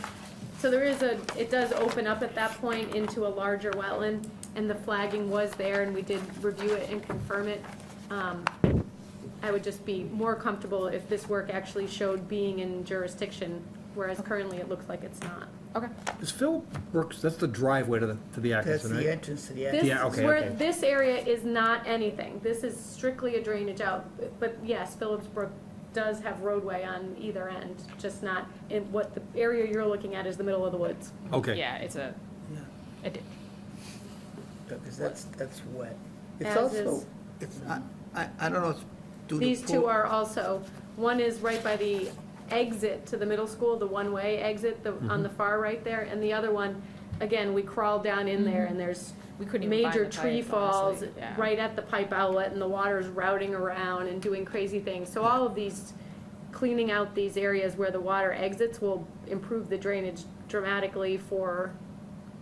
So it does open up at that point into a larger wetland, and the flagging was there, and we did review it and confirm it. I would just be more comfortable if this work actually showed being in jurisdiction, whereas currently it looks like it's not. Okay. Is Phil Brooks, that's the driveway to the That's Atkinson, the right? entrance to the This, attic. Yeah, okay, where okay. this area is not anything, this is strictly a drainage out, but yes, Phillips Brook does have roadway on either end, just not in what the area you're looking at is the middle of the woods. Okay. Yeah, it's a, Yeah, it, because that's wet. It's As also, is- it's, I don't know, it's due to. These two are also, one is right by the exit to the middle school, the one-way exit, on the far right there, and the other one, again, we crawled down in there, and there's we couldn't even find major the tree pipe, falls honestly. Yeah. right at the pipe outlet, and the water's routing around and doing crazy things. So all of these, cleaning out these areas where the water exits will improve the drainage dramatically for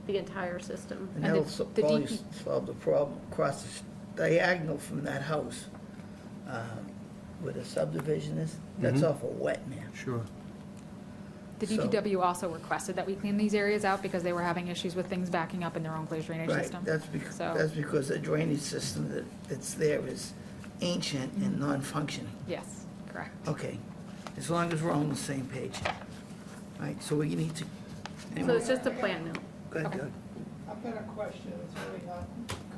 the entire system. And And that'll the probably DP solve the problem across the diagonal from that house, where the subdivision is, that's Mhm. awful wet now. Sure. The So- DPW also requested that we clean these areas out because they were having issues with things backing up in their own glazed drainage Right, system. So- that's because the drainage system that's there is ancient and non-functioning. Yes, correct. Okay, as long as we're on the same page. Right, so we need to. So it's just a plan now. Good, Okay. good. I've got a question, it's really not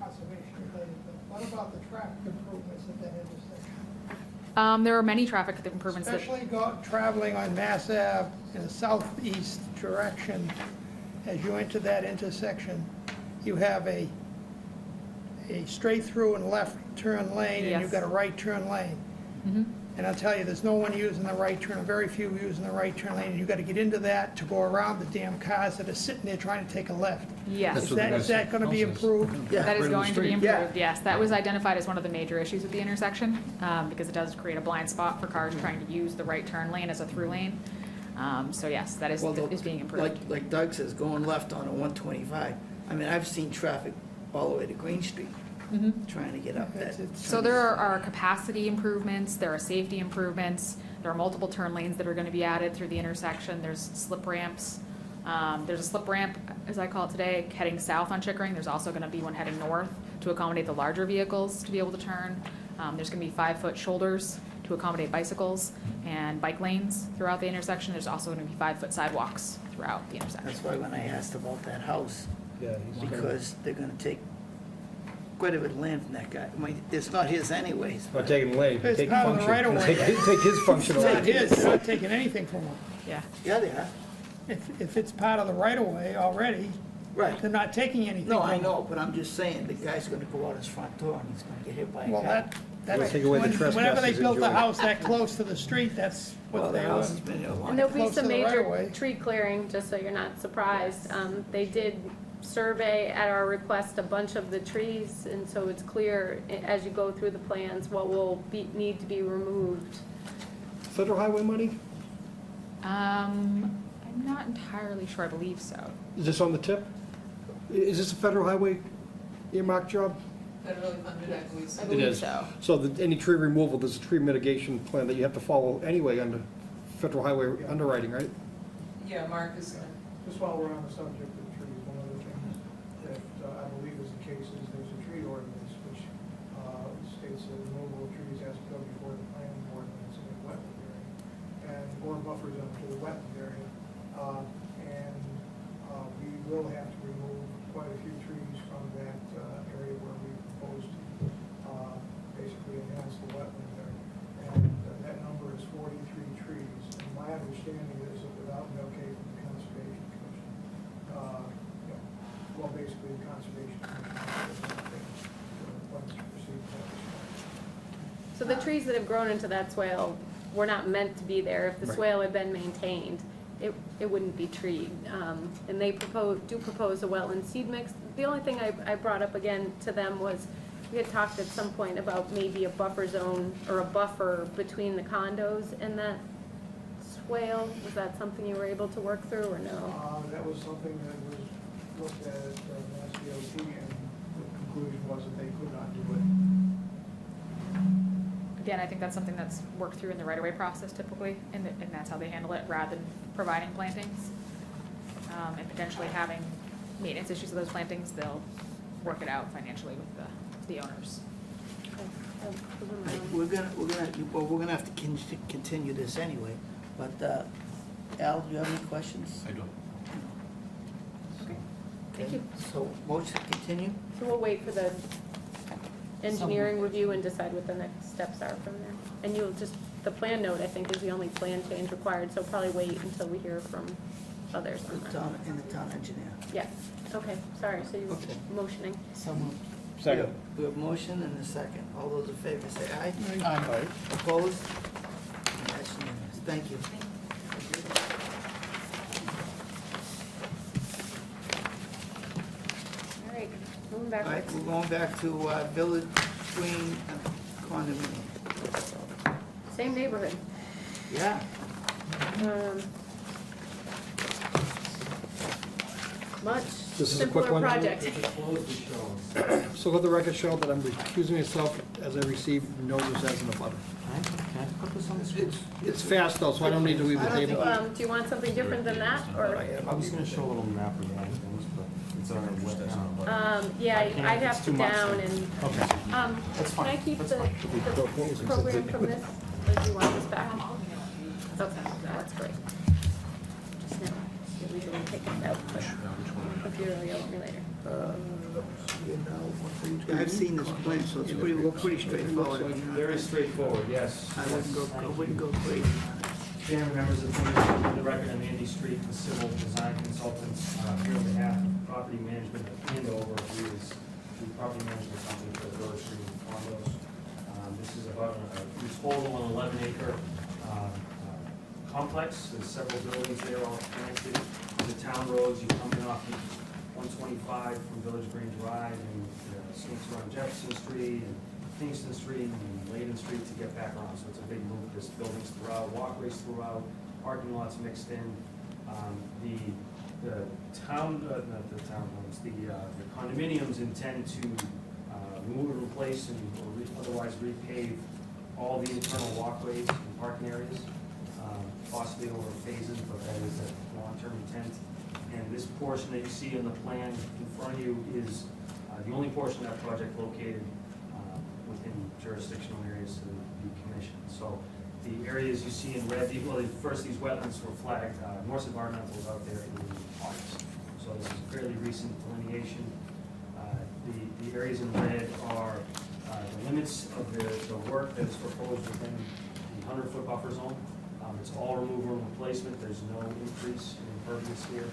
conservation related, but what about the traffic improvements at that intersection? There are many traffic improvements that, Especially traveling on Mass Ave in a southeast direction, as you enter that intersection, you have a straight through and left turn lane, and you've Yes. got a right turn lane. And I'll tell you, there's no one using the right turn, very few using the right turn lane, and you've got to get into that to go around the damn cars that are sitting there trying to take a left. yes, Is that gonna be improved? Yeah, that is right on the going to be street. Yeah. improved, yes. That was identified as one of the major issues with the intersection, because it does create a blind spot for cars trying to use the right turn lane as a through lane. So yes, that is being improved. Like Doug says, going left on a 125, I mean, I've seen traffic all the way to Green Street, trying to get up that. So there are capacity improvements, there are safety improvements, there are multiple turn lanes that are gonna be added through the intersection, there's slip ramps. There's a slip ramp, as I call it today, heading south on Chickering, there's also gonna be one heading north to accommodate the larger vehicles to be able to turn. There's gonna be 5-foot shoulders to accommodate bicycles and bike lanes throughout the intersection, there's also gonna be 5-foot sidewalks throughout the intersection. That's why when I asked about that house, Yeah. because they're gonna take quite a bit of land from that guy. I mean, it's not his anyways. Not taking lane, It's take part of the function. right-of-way. Take his function It's away. not his, they're not taking anything from him. Yeah. Yeah, they are. If it's part of the right-of-way already, Right. they're not taking anything. No, from I him. know, but I'm just saying, the guy's gonna go out his front door and he's gonna get hit by a Well, car. that's, Take away the whenever they trespassers built the enjoy. house that close to the street, that's Well, what the they house were. has been there And long. there'll be Close some to the major right-of-way. tree clearing, just so you're not surprised. They did survey at our request a bunch of the trees, and so it's clear as you go through the plans what will need to be removed. Federal highway money? I'm not entirely sure, I believe so. Is this on the tip? Is this a federal highway earmark job? Federally funded, I believe so. I believe is. so. So any tree removal, there's a tree mitigation plan that you have to follow anyway under federal highway underwriting, right? Yeah, Mark is, Just while we're on the subject of trees, one of the things that I believe is the case is there's a tree ordinance which states that removal of trees has to go before the planning board when it's in a wetland area, and or buffer zone to the wetland area. We will have to remove quite a few trees from that area where we propose to basically enhance the wetland there. And that number is 43 trees. And my understanding is that without an okay from the Conservation Commission, well, basically the Conservation Commission wants to proceed with that. So the trees that have grown into that swale were not meant to be there. If the Right. swale had been maintained, it wouldn't be treed. And they do propose a wetland seed mix. The only thing I brought up again to them was, we had talked at some point about maybe a buffer zone or a buffer between the condos and that swale. Was that something you were able to work through or no? That was something that was looked at Mass DOT, and the conclusion was that they could not do it. Again, I think that's something that's worked through in the right-of-way process typically, and that's how they handle it, rather than providing plantings. And potentially having maintenance issues with those plantings, they'll work it out financially with the owners. We're gonna have to continue this anyway, but, Al, do you have any questions? I don't. Okay, thank you. So, motion to continue? So we'll wait for the engineering review and decide what the next steps are from there. And you'll just, the plan note, I think, is the only plan change required, so probably wait until we hear from others on that. The town engineer. Yeah, okay, sorry, so you're Okay. motioning. Someone? Second. We have motion and a second. All those in favor say aye. Aye. Opposed? That's unanimous. Thank you. All right, moving All right, backwards. we're going back to Village Green condominium. Same neighborhood. Yeah. Much This is a quick simpler one. project. So let the record show that I'm recusing myself as I received notice as an abutter. It's fast though, so I don't need to leave the I don't think, table. do you want something different than that, or? I was gonna show a little map of the things, but it's already wet now. Yeah, I can't- I'd it's have too to much, down then. and, Okay. That's can I fine. keep That's the fine. program from this, or do you want this back? Okay, that's great. Just now, we didn't take it out, but computer will yell at me later. I've seen this plan, so it's pretty straightforward. Very straightforward, yes. I wouldn't go crazy on it. Chairman, members of the committee, for the record, I'm Andy Street, the civil design consultant, here on behalf of property management of Andover, who is the property management company for the Village Green condos. This is about a total on 11-acre complex. There's several buildings there all connected. The town roads, you come in off 125 from Village Green Drive and swings around Jefferson Street and Kingston Street and Layden Street to get back around. So it's a big loop. There's buildings throughout, walkways throughout, parking lots mixed in. The town, not the townhomes, the condominiums intend to remove and replace and otherwise repave all the internal walkways and parking areas, possibly over phases, but that is a long-term intent. And this portion that you see on the plan in front of you is the only portion of that project located within jurisdictional areas of the commission. So the areas you see in red, first these wetlands were flagged. Norse Environmental was out there in August. So this is a fairly recent delineation. The areas in red are the limits of the work that is proposed within the 100-foot buffer zone. It's all removal and replacement. There's no increase in impervious here.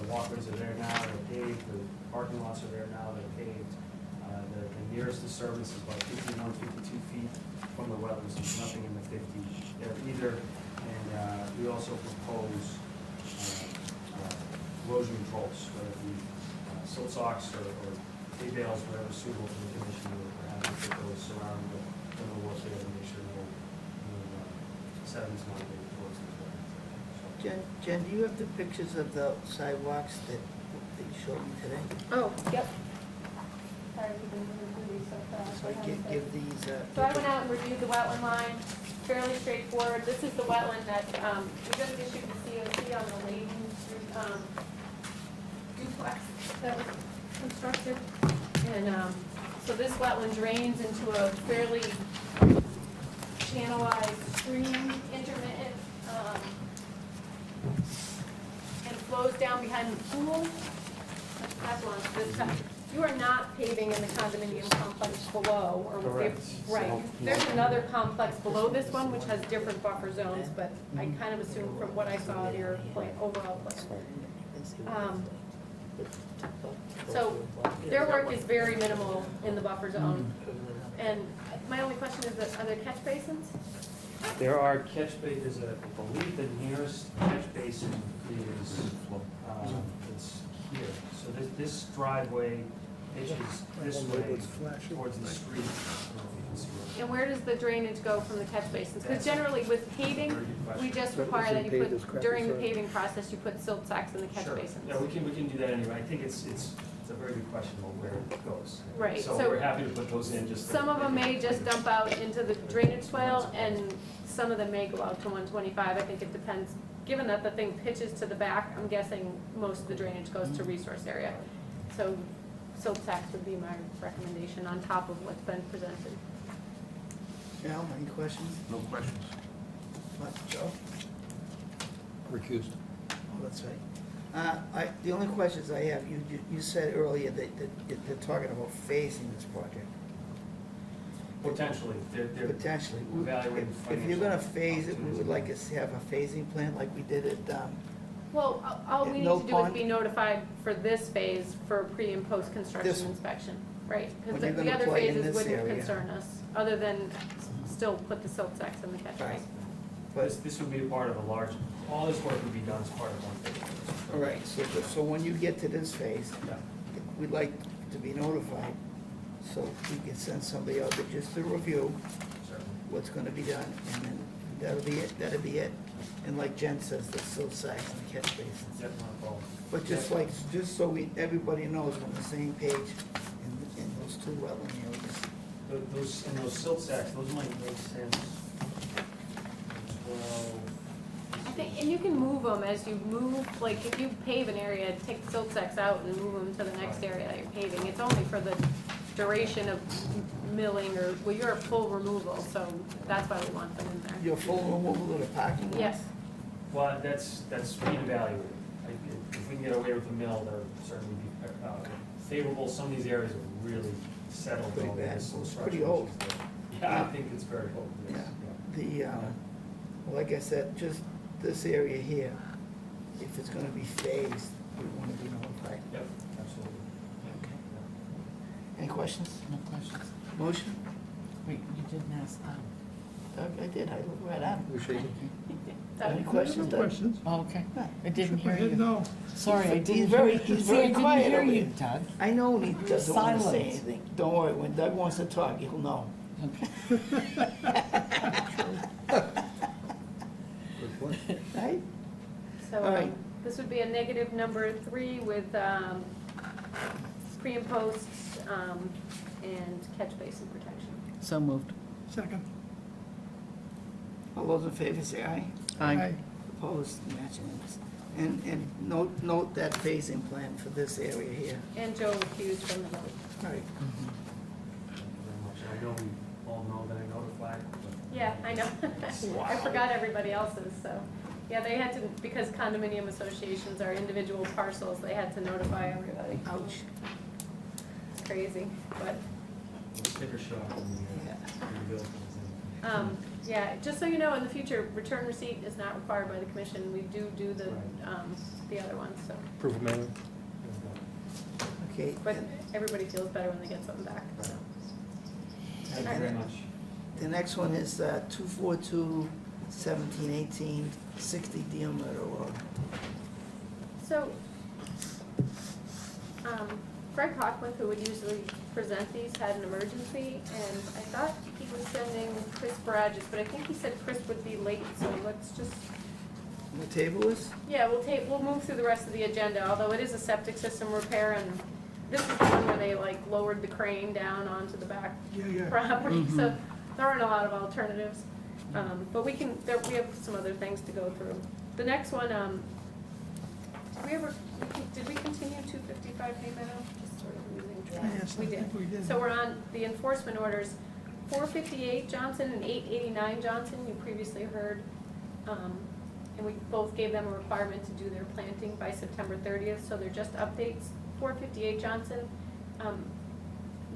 The walkways are there now, they're paved. The parking lots are there now, they're paved. The nearest disturbance is about 51, 52 feet from the wetlands. There's nothing in the 50 there either. And we also propose erosion controls, whether it be silt socks or hay bales, whatever suitable for the condition, we're happy to put those surrounding the work there to make sure no sediments migrate towards the water. Jen, do you have the pictures of the sidewalks that you showed me today? Oh, yep. Sorry, we've been moving through these so fast. So I haven't give been- these, So I went out and reviewed the wetland line, fairly straightforward. This is the wetland that, we just issued the COC on the Layton, duplex that was constructed. And, so this wetland drains into a fairly channelized stream, intermittent, and flows down behind the pool. That's one, you are not paving in the condominium complex below, or Correct. right. There's another complex below this one, which has different buffer zones, but I kind of assumed from what I saw of your plan, overall plan. So their work is very minimal in the buffer zone. And my only question is, that are there catch basins? There are catch basins, I believe the nearest catch basin is, it's here. So this driveway pitches this way towards the street. I don't know if you can see it. And where does the drainage go from the catch basins? Because generally with paving, we just require that you put, during the paving process, you put silt sacks in the catch Sure. basins. Yeah, we can do that anyway. I think it's a very good question about where it goes. Right, So so we're happy to put those in just. some of them may just dump out into the drainage swale, and some of them may go out to 125. I think it depends. Given that the thing pitches to the back, I'm guessing most of the drainage goes to resource area. So silt sacks would be my recommendation on top of what's been presented. Al, any questions? No questions. What, Joe? Recused. Oh, that's right. The only questions I have, you said earlier that they're talking about phasing this project. Potentially, they're Potentially. evaluating If you're gonna financial phase it, we would like us to have a phasing plan like we did at, Well, all we need No to do is pond? be notified for this phase for pre and post This construction one. inspection, right? When Because you're the gonna other play in phases this wouldn't area. concern us, other than still put the silt sacks in the catch Right. basin. but, This would be a part of a large, all this work would be done as part of one phase. all right, so when you get to this phase, Yeah. we'd like to be notified, so we can send somebody out there just to review Certainly. what's gonna be done, and then that'll be it. And like Jen says, the silt sacks and the catch basins. Yep, not a problem. But just so everybody knows we're on the same page in those two wetland areas. Those silt sacks, those might make sense. 12. I think, and you can move them as you move, like if you pave an area, take the silt sacks out and move them to the next area that you're paving. It's only for the duration of milling or, well, you're a full removal, so that's why we want them in there. Your full removal of the parking lot? Yes, Well, that's being evaluated. If we can get away with the mill, that would certainly be favorable. Some of these areas are really settled. Pretty down. bad. There's some It's pretty structural old. issues there. Yeah, I think it's very old. Yes, Yeah. Well, like I said, just this area here, if it's gonna be phased, we wanna be notified. Yep, absolutely. Okay. Any questions? No questions. Motion? Wait, you didn't ask them. Doug, I did, I looked right at him. We're shaking. Any questions, Doug? Oh, okay. I didn't hear Shook my head you. no. Sorry, I He's didn't very- hear you. he's See, very I quiet didn't hear over you, here. Doug. I know he doesn't wanna say Silence. anything. Don't worry, when Doug wants to talk, he'll know. Okay. Good point. Right? so All right. this would be a negative number 3 with pre and post and catch basin protection. So moved. Second. All those in favor say aye. Aye. Opposed, matching. And note that phasing plan for this area here. And Joe recused from the vote. All right. Thank you very much. I know we all know that I notified, but Yeah, I know. I forgot everybody else's, so. Yeah, they had to, because condominium associations are individual parcels, they had to notify everybody. Ouch. It's crazy, but, sticker shock when the bill comes in. yeah, just so you know, in the future, return receipt is not required by the commission. We do the other ones, so. Proof of mailing. Okay. But everybody feels better when they get something back, so. Thank you very much. The next one is 242, 1718, 60 Deal Meadow Road. So, Greg Hockman, who would usually present these, had an emergency, and I thought he was sending Chris Baragas, but I think he said Chris would be late, so let's just, The table is? yeah, we'll move through the rest of the agenda, although it is a septic system repair, and this is the one where they like lowered the crane down onto the back property, so there aren't a lot of alternatives. But we have some other things to go through. The next one, did we continue 255 Hay Meadow? Just sort of losing track. Yes, I think we did. So we're on the enforcement orders, 458 Johnson and 889 Johnson, you previously heard. And we both gave them a requirement to do their planting by September 30th, so they're just updates. 458 Johnson,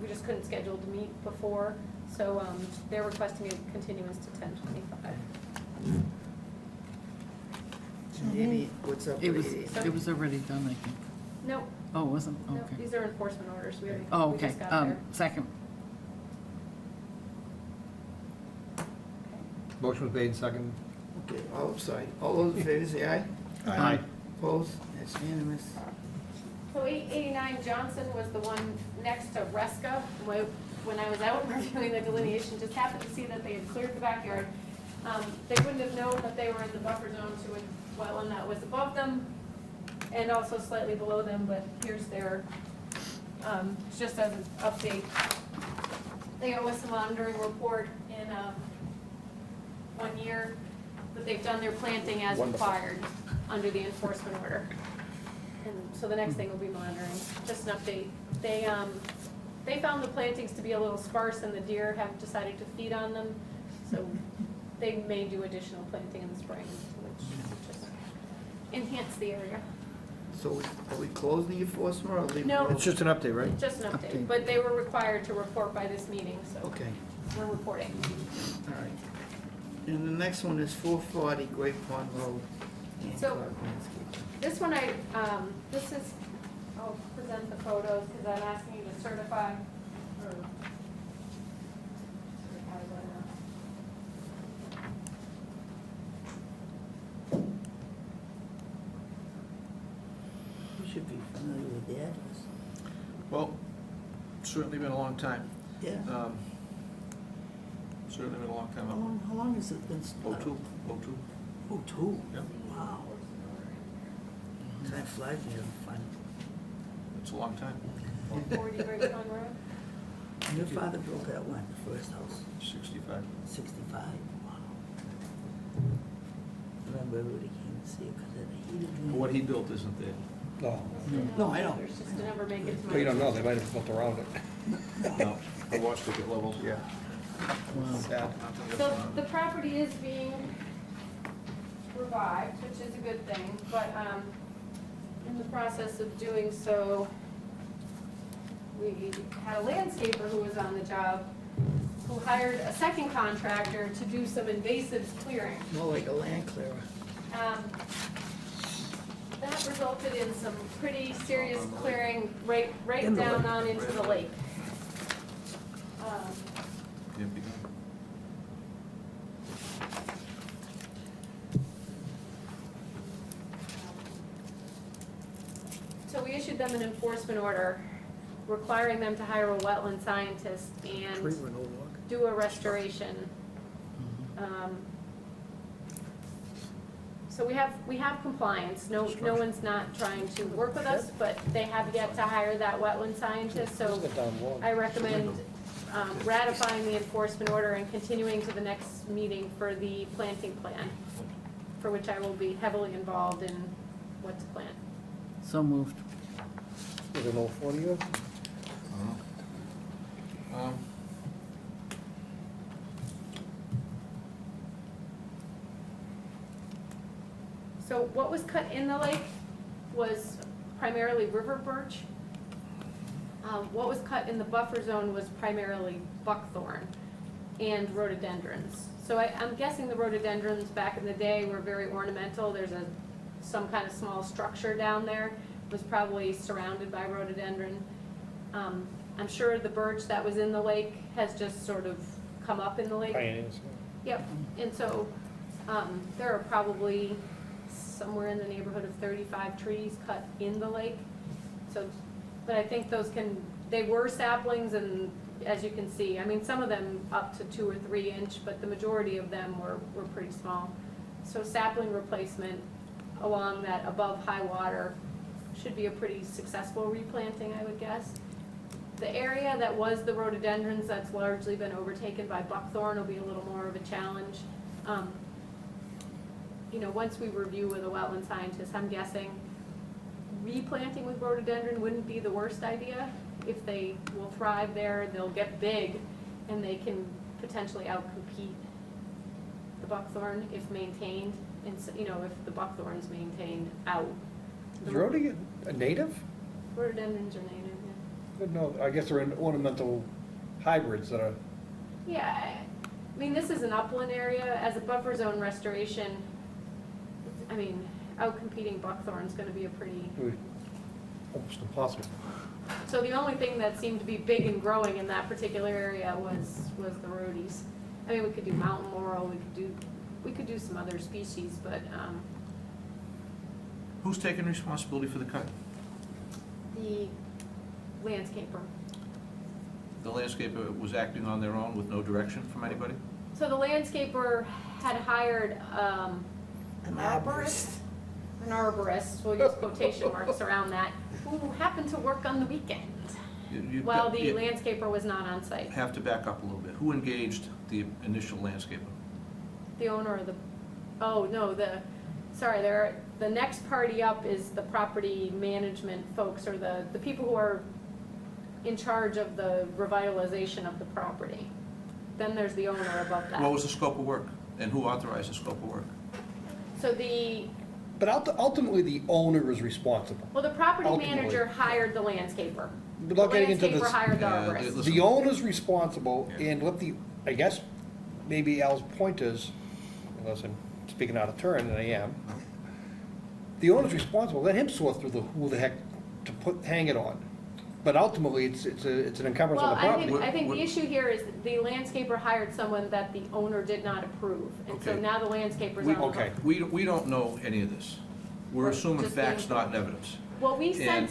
we just couldn't schedule to meet before, so they're requesting a continuance to 10/25. What's up It with was, 80? it was already done, I think. Nope, Oh, it wasn't? nope, Okay. these are enforcement orders, we haven't, Oh, we okay. just got there. Second. Motion was made and seconded. Okay, I'm sorry. All those in favor say aye. Aye. Opposed? That's unanimous. So 889 Johnson was the one next to Resca. When I was out reviewing the delineation, just happened to see that they had cleared the backyard. They wouldn't have known that they were in the buffer zone to a wetland that was above them and also slightly below them, but here's their, just as an update. They owe us a monitoring report in 1 year, but they've done their planting as required under the enforcement order. And so the next thing will be monitoring, just an update. They found the plantings to be a little sparse and the deer have decided to feed on them. So they may do additional planting in the spring, which will just enhance the area. So are we closing the enforcement or leaving? No. it? It's just an update, right? Just an update, Update. but they were required to report by this meeting, so Okay, we're reporting. all right. And the next one is 440 Great Pond Road. So- Hancock Landscape. This one this is, I'll present the photos because I'm asking you to certify or. You should be familiar with the address. Well, certainly been a long time. Yeah. Certainly been a long time. How long has it been? 02. 02? Yep. Wow. Time flies when you're having fun. It's a long time. 40 Great Pond Road. Your father built that one, the first house, 65. 65? Wow. Remember everybody came to see it because it had a heated room. What he built isn't there. No. No, I know. There's just to never make it to my. Well, you don't know, they might have built around it. No, I watched it get leveled. Yeah. Sad. So the property is being revived, which is a good thing, but in the process of doing so, we had a landscaper who was on the job, who hired a second contractor to do some invasive clearing. More like a land clearer. That resulted in some pretty serious clearing right In the down lake. on into the lake. So we issued them an enforcement order requiring them to hire a wetland scientist and do a restoration. So we have compliance, no one's not trying to work with us, but they have yet to hire that wetland scientist, so I recommend ratifying the enforcement order and continuing to the next meeting for the planting plan, for which I will be heavily involved in what to plant. So moved. Is it all 40 years? So what was cut in the lake was primarily river birch. What was cut in the buffer zone was primarily buckthorn and rhododendrons. So I'm guessing the rhododendrons back in the day were very ornamental. There's some kind of small structure down there. It was probably surrounded by rhododendron. I'm sure the birch that was in the lake has just sort of come up in the lake. Yep, and so there are probably somewhere in the neighborhood of 35 trees cut in the lake. So But I think they were saplings, and as you can see, I mean, some of them up to 2 or 3 inch, but the majority of them were pretty small. So sapling replacement along that above high water should be a pretty successful replanting, I would guess. The area that was the rhododendrons, that's largely been overtaken by buckthorn, will be a little more of a challenge. You know, once we review with a wetland scientist, I'm guessing replanting with rhododendron wouldn't be the worst idea. If they will thrive there, they'll get big, and they can potentially outcompete the buckthorn if maintained, and, you know, if the buckthorn's maintained out. Is rhododendron a native? Rhododendrons are native, yeah. No, I guess they're in ornamental hybrids that are, Yeah, I mean, this is an upland area. As a buffer zone restoration, I mean, outcompeting buckthorn's gonna be a pretty, almost impossible. so the only thing that seemed to be big and growing in that particular area was the rhodies. I mean, we could do mountain laurel, we could do some other species, but, Who's taking responsibility for the cut? the landscaper. The landscaper was acting on their own with no direction from anybody? So the landscaper had hired, An arborist. an arborist, we'll use quotation marks around that, who happened to work on the weekend, You while the landscaper was not on site. have to back up a little bit. Who engaged the initial landscaper? The owner of the, oh, no, the next party up is the property management folks, or the people who are in charge of the revitalization of the property. Then there's the owner above that. What was the scope of work, and who authorized the scope of work? So the, But ultimately, the owner is responsible. well, the property Ultimately. manager hired the landscaper. The Without getting into landscaper this, hired the Yeah, arborist. listen. the owner's responsible, Yeah. and what I guess, maybe Al's point is, unless I'm speaking out of turn, and I am, the owner's responsible, let him sort through who the heck to hang it on. But ultimately, it's an encumbrance on Well, the I property. think the issue here is the landscaper hired someone that the owner did not approve. And so Okay. now the landscaper's on the hook. Okay. We don't know any of this. We're Right, assuming just facts, being- not evidence. Well, we And- sent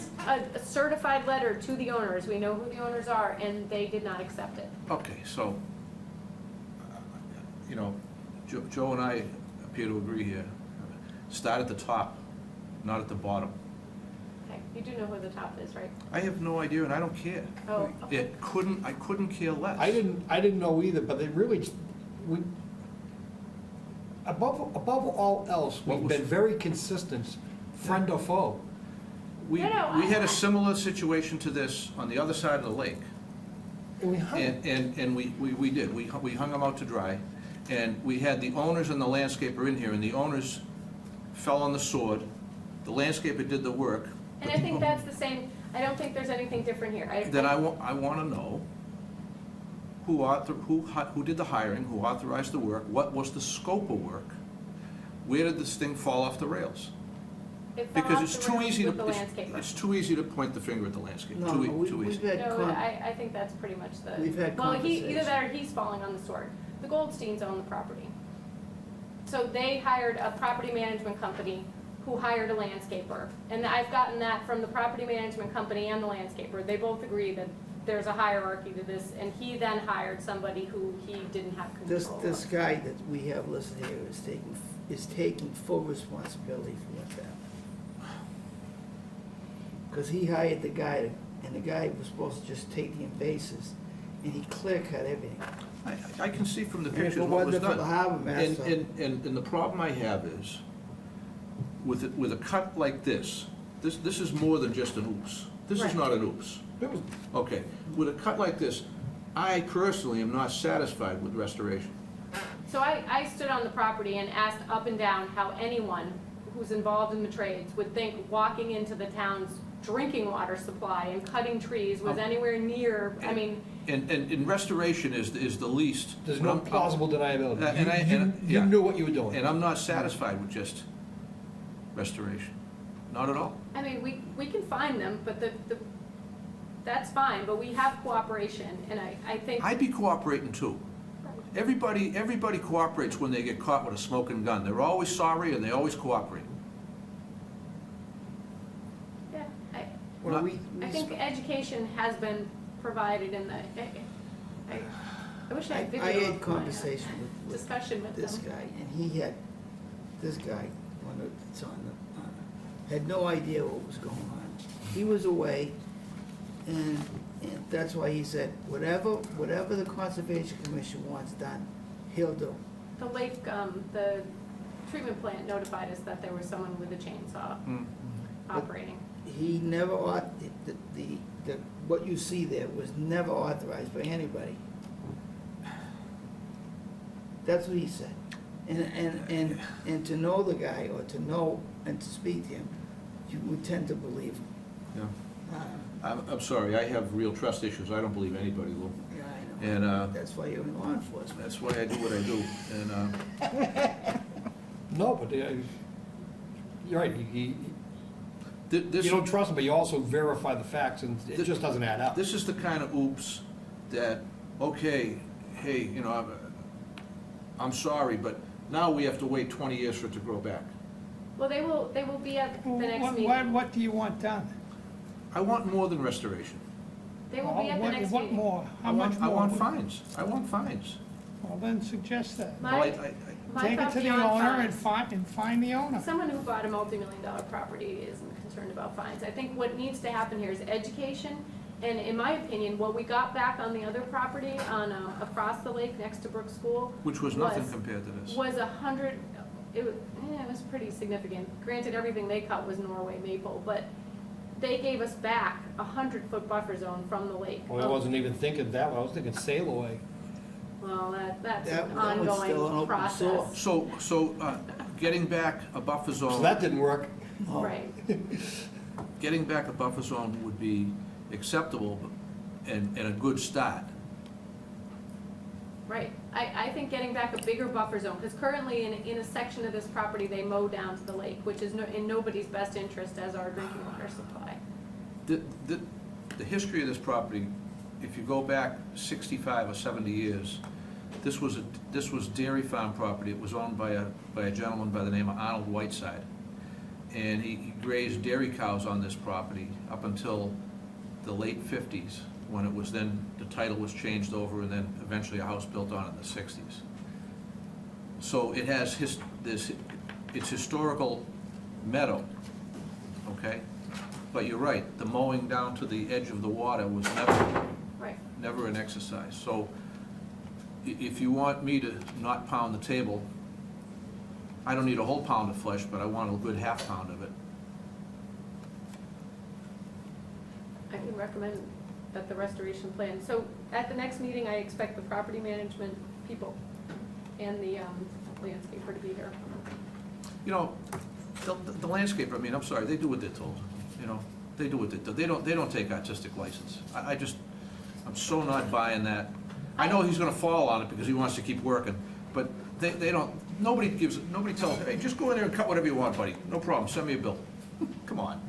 a certified letter to the owners, we know who the owners are, and they did not accept it. Okay, so, you know, Joe and I appear to agree here. Start at the top, not at the bottom. Okay, you do know who the top is, right? I have no idea, and I don't care. Oh, okay. I couldn't care less. I didn't know either, but they really, above all else, What we've was- been very consistent, friend or foe. We No, no, had I- a similar situation to this on the other side of the lake. And we hung it. And we did, we hung them out to dry, and we had the owners and the landscaper in here, and the owners fell on the sword, the landscaper did the work. And I think that's the same, I don't think there's anything different here. Then I want to know who did the hiring, who authorized the work, what was the scope of work, where did this thing fall off the rails? It fell Because off it's the too rails easy with to, the landscaper. it's too easy to point the finger at the landscape, No, too we've easy. had, No, I think that's pretty much the. We've had Well, either conversations. that or he's falling on the sword. The Goldsteins own the property. So they hired a property management company who hired a landscaper. And I've gotten that from the property management company and the landscaper. They both agree that there's a hierarchy to this, and he then hired somebody who he didn't have control of. this guy that we have listed here is taking full responsibility for what's happening. Because he hired the guy, and the guy was supposed to just take the invasives, and he clear cut everything. I can see from the And if pictures it what was wasn't for the done. harbor master. And the problem I have is, with a cut like this is more than just an oops. This is Right. not an oops. Okay, with a cut like this, I personally am not satisfied with restoration. So I stood on the property and asked up and down how anyone who's involved in the trades would think walking into the town's drinking water supply and cutting trees was anywhere near, I mean, And restoration is the least. There's no plausible deniability. And You yeah. knew what you were doing. And I'm not satisfied with just restoration, not at all. I mean, we can find them, but that's fine, but we have cooperation, and I think. I'd be cooperating too. Everybody cooperates when they get caught with a smoking gun. They're always sorry and they always cooperate. Yeah, Well, we I think education has been provided in the, I wish I had video I of had my conversation with discussion with this them. guy, and he had, this guy, that's on the, had no idea what was going on. He was away, and that's why he said, whatever the Conservation Commission wants done, he'll do. The lake, the treatment plant notified us that there was someone with a chainsaw operating. He never, what you see there was never authorized by anybody. That's what he said. And to know the guy, or to know and to speak to him, you would tend to believe him. Yeah. I'm sorry, I have real trust issues. I don't believe anybody will. Yeah, I know. And That's why you're in law enforcement. that's why I do what I do. And No, but you're right, this, you don't trust him, but you also verify the facts, and it just doesn't add up. this is the kind of oops that, okay, hey, you know, I'm sorry, but now we have to wait 20 years for it to grow back. Well, they will be at the next meeting. What do you want done? I want more than restoration. They will be at the next meeting. more? I want fines. I want fines. Well, then suggest that. Well, My Take it thought to the beyond owner fines. and find the owner. Someone who bought a multi-million-dollar property isn't concerned about fines. I think what needs to happen here is education, and in my opinion, what we got back on the other property on, across the lake next to Brook School. Which was nothing compared to this. Was 100, it was pretty significant. Granted, everything they cut was Norway maple, but they gave us back 100-foot buffer zone from the lake. Well, I wasn't even thinking that way, I was thinking sail away. Well, that's That an was still an ongoing open process. So getting back a buffer zone. So that didn't work. Right. Getting back a buffer zone would be acceptable and a good start. Right. I think getting back a bigger buffer zone, because currently in a section of this property, they mow down to the lake, which is in nobody's best interest as our drinking water supply. The history of this property, if you go back 65 or 70 years, this was dairy farm property. It was owned by a gentleman by the name of Arnold Whiteside. And he grazed dairy cows on this property up until the late 50s, when it was then, the title was changed over, and then eventually a house built on it in the 60s. So it has its historical meadow, okay? But you're right, the mowing down to the edge of the water was never an exercise. So if you want me to not pound the table, I don't need a whole pound of flesh, but I want a good half pound of it. I can recommend that the restoration plan, so at the next meeting, I expect the property management people and the landscaper to be here. You know, the landscaper, I mean, I'm sorry, they do what they're told, you know? They do what they do. They don't take artistic license. I'm so not buying that. I know he's gonna fall on it because he wants to keep working, but they don't, nobody tells him, hey, just go in there and cut whatever you want, buddy. No problem, send me a bill. Come on.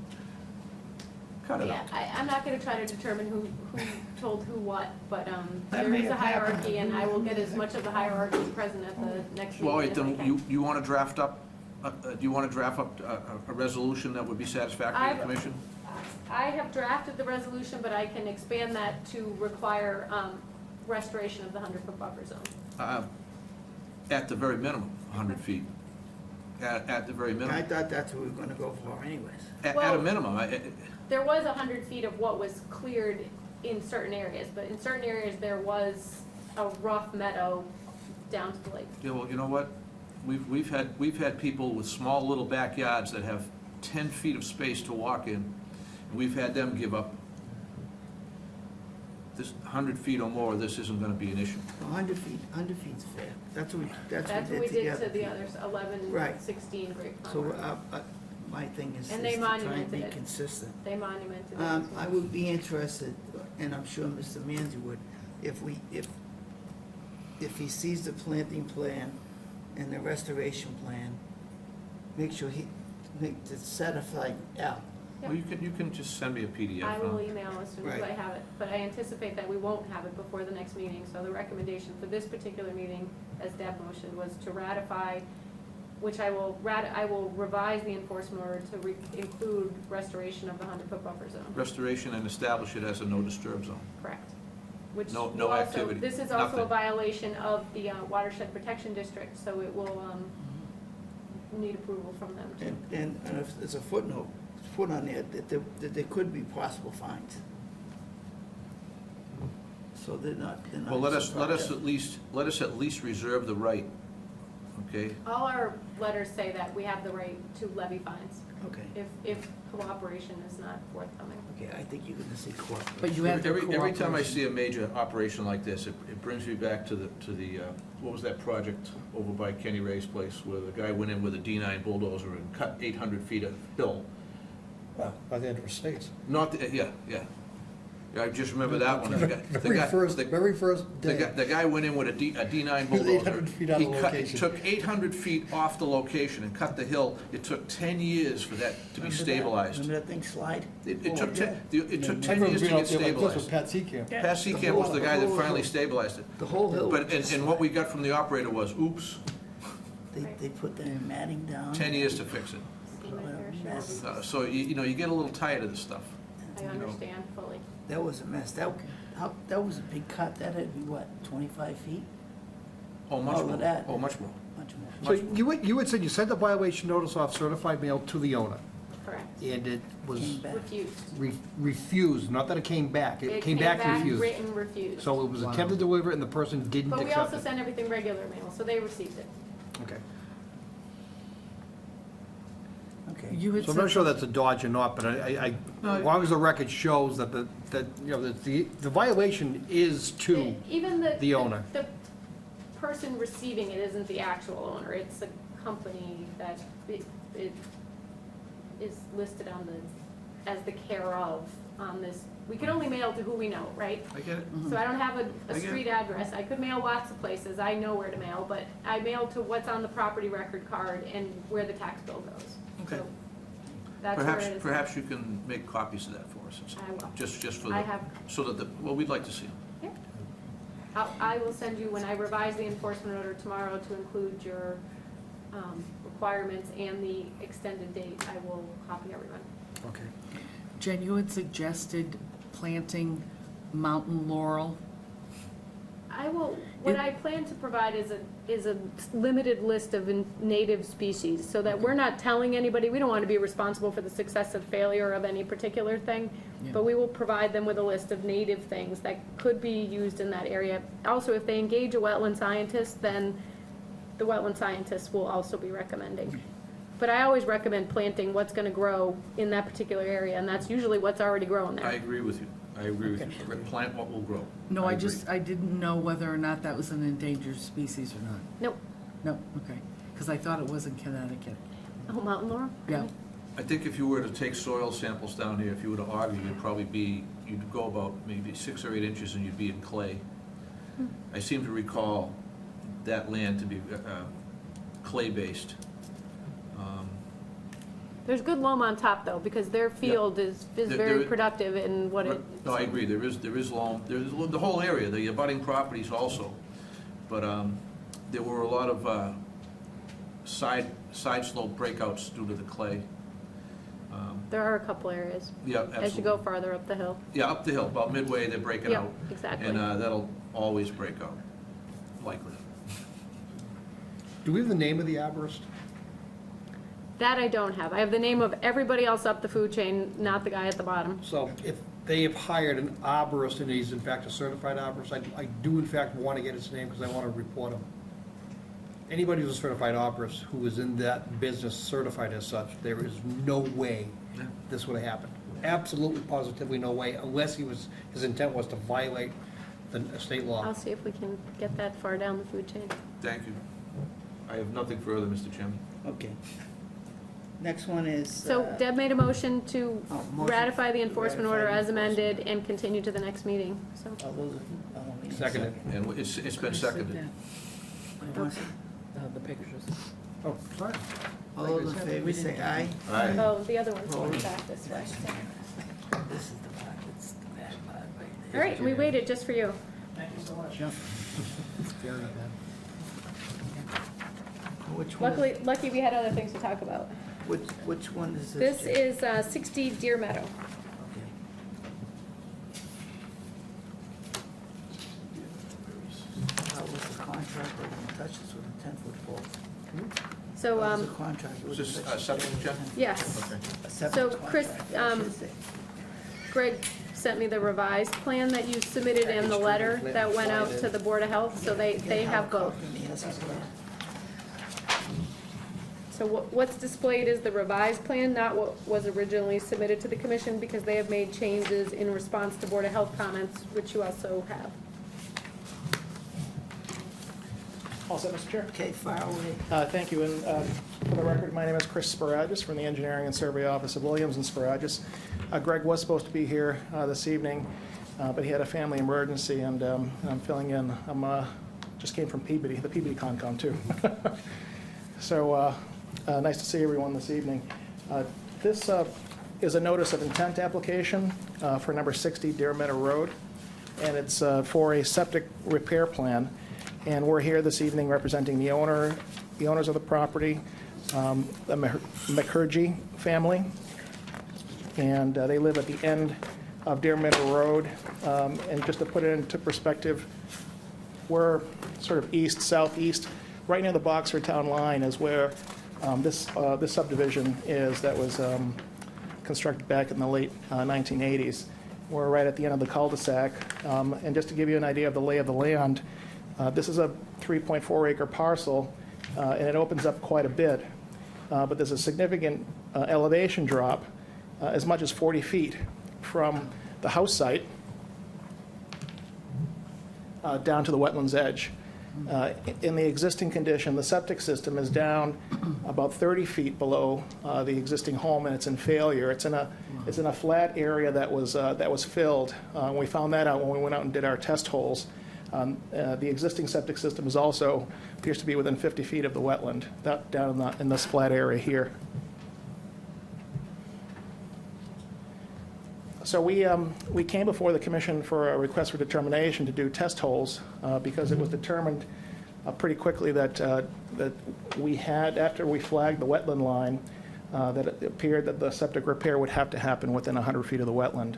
Cut it out. Yeah, I'm not gonna try to determine who told who what, but That there may is a have happened. hierarchy, and I will get as much of the hierarchy present at the next Well, meeting wait, as I then can. you wanna draft up, do you wanna draft up a resolution that would be satisfactory to the commission? I have drafted the resolution, but I can expand that to require restoration of the 100-foot buffer zone. At the very minimum, 100 feet. At the very minimum. I thought that's what we were gonna go for anyways. At a Well- minimum, There was 100 feet of what was cleared in certain areas, but in certain areas, there was a rough meadow down to the lake. yeah, well, you know what? We've had people with small little backyards that have 10 feet of space to walk in, and we've had them give up. This 100 feet or more, this isn't gonna be an issue. 100 feet's fair. That's what we That's what we did together. to the others, 11, Right. 16 Great Pond So, Road. my thing is And to they try and monumented be it. consistent. They monumented it. as I well. would be interested, and I'm sure Mr. Manzi would, if he sees the planting plan and the restoration plan, make sure to certify out. Well, you can just send me a PDF. I will huh? email as soon as Right. I have it, but I anticipate that we won't have it before the next meeting. So the recommendation for this particular meeting, as Deb motioned, was to ratify which I will revise the enforcement order to include restoration of the 100-foot buffer zone. Restoration and establish it as a no disturb zone. Correct. Which No will also- activity, This is also a nothing. violation of the watershed protection district, so it will need approval from them too. And if there's a footnote, put on there that there could be possible fines. So they're not. Well, let us at least reserve the right, okay? All our letters say that we have the right to levy fines Okay, if cooperation is not forthcoming. okay, I think you're gonna say cooperate. But you have the Every time I cooperation. see a major operation like this, it brings me back to the, what was that project over by Kenny Ray's place, where the guy went in with a D9 bulldozer and cut 800 feet of hill? By the interstates. Not, yeah. I just remember that one. The Very first the guy went in with a D9 bulldozer. 800 feet out of location. Took 800 feet off the location and cut the hill. It took 10 years for that to be stabilized. Remember that thing slide? It took yeah. 10 years to get stabilized. Pat Seacamp. Pat Seacamp was the guy that finally stabilized it. The whole hill. But, and what we got from the operator was, oops, They put the matting down. 10 years to fix it. See my fair share. Mess. So, you know, you get a little tired of this stuff. I understand fully. That was a mess. That was a big cut. That had to be what, 25 feet? Oh, much All of more. that. Oh, much more. Much more. So you had said you sent the violation notice off certified mail to the owner, Correct. and it was Came back. Refused. refused, not that it came back. It came back refused. Written refused. So it was Wow. attempted to deliver it and the person didn't But we accept also it. sent everything regular mail, so they received it. Okay. Okay. You had So I'm not said, sure that's a dodge or not, but as long as the record shows that the violation is to Even the owner. The person receiving it isn't the actual owner, it's a company that it is listed on as the care of on this. We can only mail to who we know, right? I get it. So I don't have I a get street address. I could mail lots of places. I know where to mail, but I mail to what's on the property record card and where the tax bill goes. Okay. So that's where it is. Perhaps you can make copies of that for us. I will. Just for I the, have, so that well, we'd like to see them. yeah. I will send you, when I revise the enforcement order tomorrow to include your requirements and the extended date, I will copy everyone. Okay. Jen, you had suggested planting mountain laurel. What I plan to provide is a limited list of native species, so that we're not telling anybody, we don't want to be responsible for the success or failure of any particular thing, Yeah. but we will provide them with a list of native things that could be used in that area. Also, if they engage a wetland scientist, then the wetland scientists will also be recommending. But I always recommend planting what's going to grow in that particular area, and that's usually what's already growing I there. agree with you. Plant what will grow. No, agree. I didn't know whether or not that was an endangered species or not. Nope. No, okay, because I thought it was in Connecticut. Oh, mountain laurel? Yeah. I think if you were to take soil samples down here, if you were to auger, you'd go about maybe 6 or 8 inches and you'd be in clay. I seem to recall that land to be clay-based. There's good loam on top, though, because their field is very productive in what it. No, I agree, there is loam, there's the whole area, the abutting properties also. But there were a lot of side slope breakouts due to the clay. There are a couple areas. Yeah, absolutely. As you go farther up the hill. Yeah, up the hill, about midway, they're breaking Yep, out. exactly. And that'll always break out, likely. Do we have the name of the arborist? That I don't have. I have the name of everybody else up the food chain, not the guy at the bottom. So if they have hired an arborist and he's in fact a certified arborist, I do in fact want to get his name because I want to report him. Anybody who's a certified arborist who is in that business certified as such, there is no way this would have happened. Absolutely positively no way, unless his intent was to violate the state law. I'll see if we can get that far down the food chain. Thank you. I have nothing further, Mr. Chairman. Okay. Next one is. So Deb made a motion to motion ratify the to enforcement ratify order the as amended and continue to the next meeting, so. All those, Seconded. And it's been seconded. The pictures. Oh, sorry. All those in favor say aye. Aye. Oh, the other one's going back this way. This is the part, that's the bad part right All there. right, we waited just for you. Thank you so much. Yep. It's very bad. Which one? Lucky we had other things to talk about. Which one is This this? is 60 Deer Meadow. Okay. How was the contract, we're gonna touch this with a 10-foot pole? So, How was the contract? Was this septic, Jeff? yes. Okay. A separate So, Chris, contract, I should say. Greg sent me the revised plan that you submitted and the letter that went out to the Board of Health, so they have both. So what's displayed is the revised plan, not what was originally submitted to the commission, because they have made changes in response to Board of Health comments, which you also have. All set, Mr. Chair? Okay, fire away. Thank you, and for the record, my name is Chris Sparagis from the Engineering and Survey Office of Williams and Sparagis. Greg was supposed to be here this evening, but he had a family emergency, and I'm filling in. Just came from Peabody, the Peabody Concom, too. So, nice to see everyone this evening. This is a notice of intent application for number 60 Deer Meadow Road, and it's for a septic repair plan. And we're here this evening representing the owners of the property, the McCurgy family, and they live at the end of Deer Meadow Road. And just to put it into perspective, we're sort of east-southeast. Right near the Boxford town line is where this subdivision is that was constructed back in the late 1980s. We're right at the end of the cul-de-sac. And just to give you an idea of the lay of the land, this is a 3.4 acre parcel, and it opens up quite a bit. But there's a significant elevation drop, as much as 40 feet from the house site down to the wetlands edge. In the existing condition, the septic system is down about 30 feet below the existing home, and it's in failure. It's in a flat area that was filled. We found that out when we went out and did our test holes. The existing septic system is also appears to be within 50 feet of the wetland, down in this flat area here. So we came before the commission for a request for determination to do test holes because it was determined pretty quickly that we had, after we flagged the wetland line, that it appeared that the septic repair would have to happen within 100 feet of the wetland.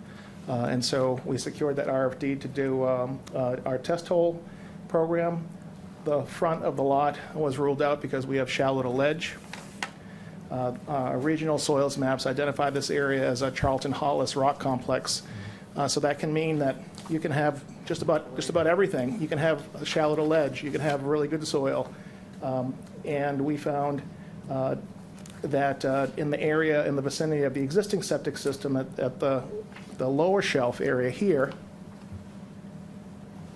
And so we secured that RFD to do our test hole program. The front of the lot was ruled out because we have shallow to ledge. Regional soils maps identify this area as a Charlton Hollis rock complex. So that can mean that you can have just about everything. You can have shallow to ledge. You can have really good soil. And we found that in the area in the vicinity of the existing septic system at the lower shelf area here,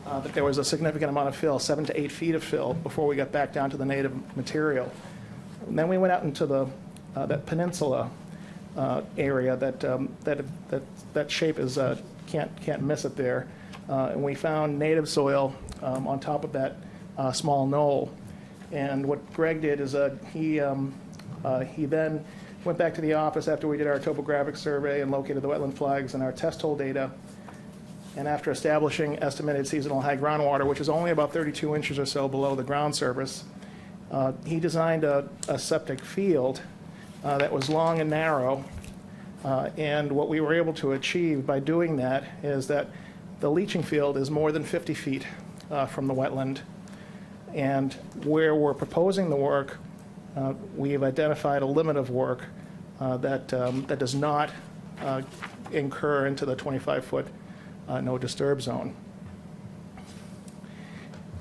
that there was a significant amount of fill, 7 to 8 feet of fill, before we got back down to the native material. And then we went out into that peninsula area that shape is can't miss it there, and we found native soil on top of that small knoll. And what Greg did is he then went back to the office after we did our topographic survey and located the wetland flags and our test hole data. And after establishing estimated seasonal high groundwater, which is only about 32 inches or so below the ground surface, he designed a septic field that was long and narrow. And what we were able to achieve by doing that is that the leaching field is more than 50 feet from the wetland. And where we're proposing the work, we've identified a limit of work that does not incur into the 25-foot no disturb zone.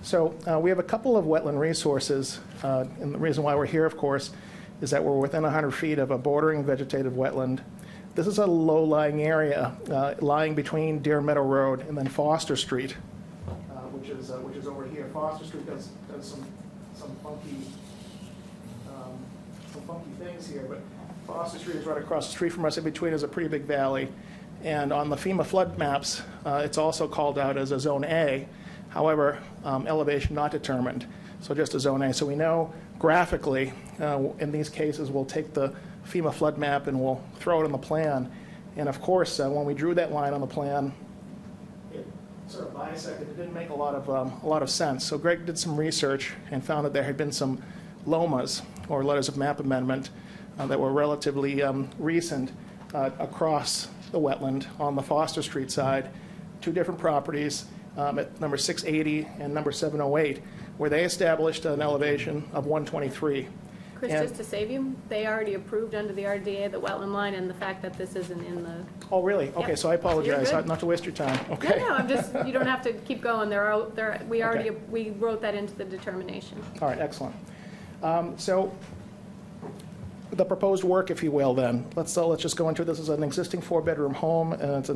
So we have a couple of wetland resources, and the reason why we're here, of course, is that we're within 100 feet of a bordering vegetative wetland. This is a low-lying area lying between Deer Meadow Road and then Foster Street, which is over here. Foster Street does some funky things here, but Foster Street is right across the street from us. In between is a pretty big valley, and on the FEMA flood maps, it's also called out as a Zone A. However, elevation not determined, so just a Zone A. So we know graphically, in these cases, we'll take the FEMA flood map and we'll throw it on the plan. And of course, when we drew that line on the plan, it sort of bisected. It didn't make a lot of sense. So Greg did some research and found that there had been some LOMAs, or letters of map amendment, that were relatively recent across the wetland on the Foster Street side, 2 different properties, at number 680 and number 708, where they established an elevation of 123. Chris, And- just to save you, they already approved under the RDA the wetland line and the fact that this isn't in the, Oh, really? Okay, Yep. so I apologize, You're good. not to waste your time, no, okay? no, I'm just, you don't have to keep going, we already, Okay. we wrote that into the determination. All right, excellent. So the proposed work, if you will, then, let's just go into, this is an existing 4-bedroom home, and it's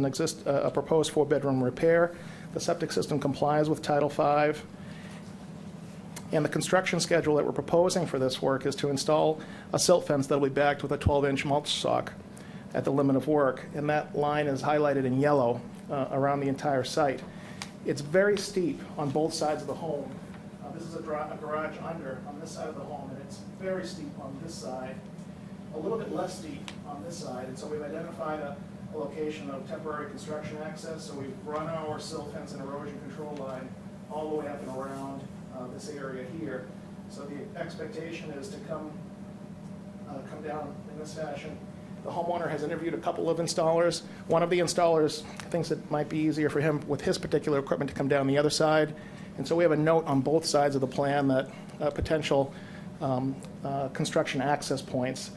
a proposed 4-bedroom repair. The septic system complies with Title V. And the construction schedule that we're proposing for this work is to install a silt fence that'll be backed with a 12-inch mulch stock at the limit of work. And that line is highlighted in yellow around the entire site. It's very steep on both sides of the home. This is a garage under on this side of the home, and it's very steep on this side, a little bit less steep on this side. And so we've identified a location of temporary construction access. So we've run our silt fence and erosion control line all the way up and around this area here. So the expectation is to come down in this fashion. The homeowner has interviewed a couple of installers. One of the installers thinks it might be easier for him with his particular equipment to come down the other side. And so we have a note on both sides of the plan that potential construction access points.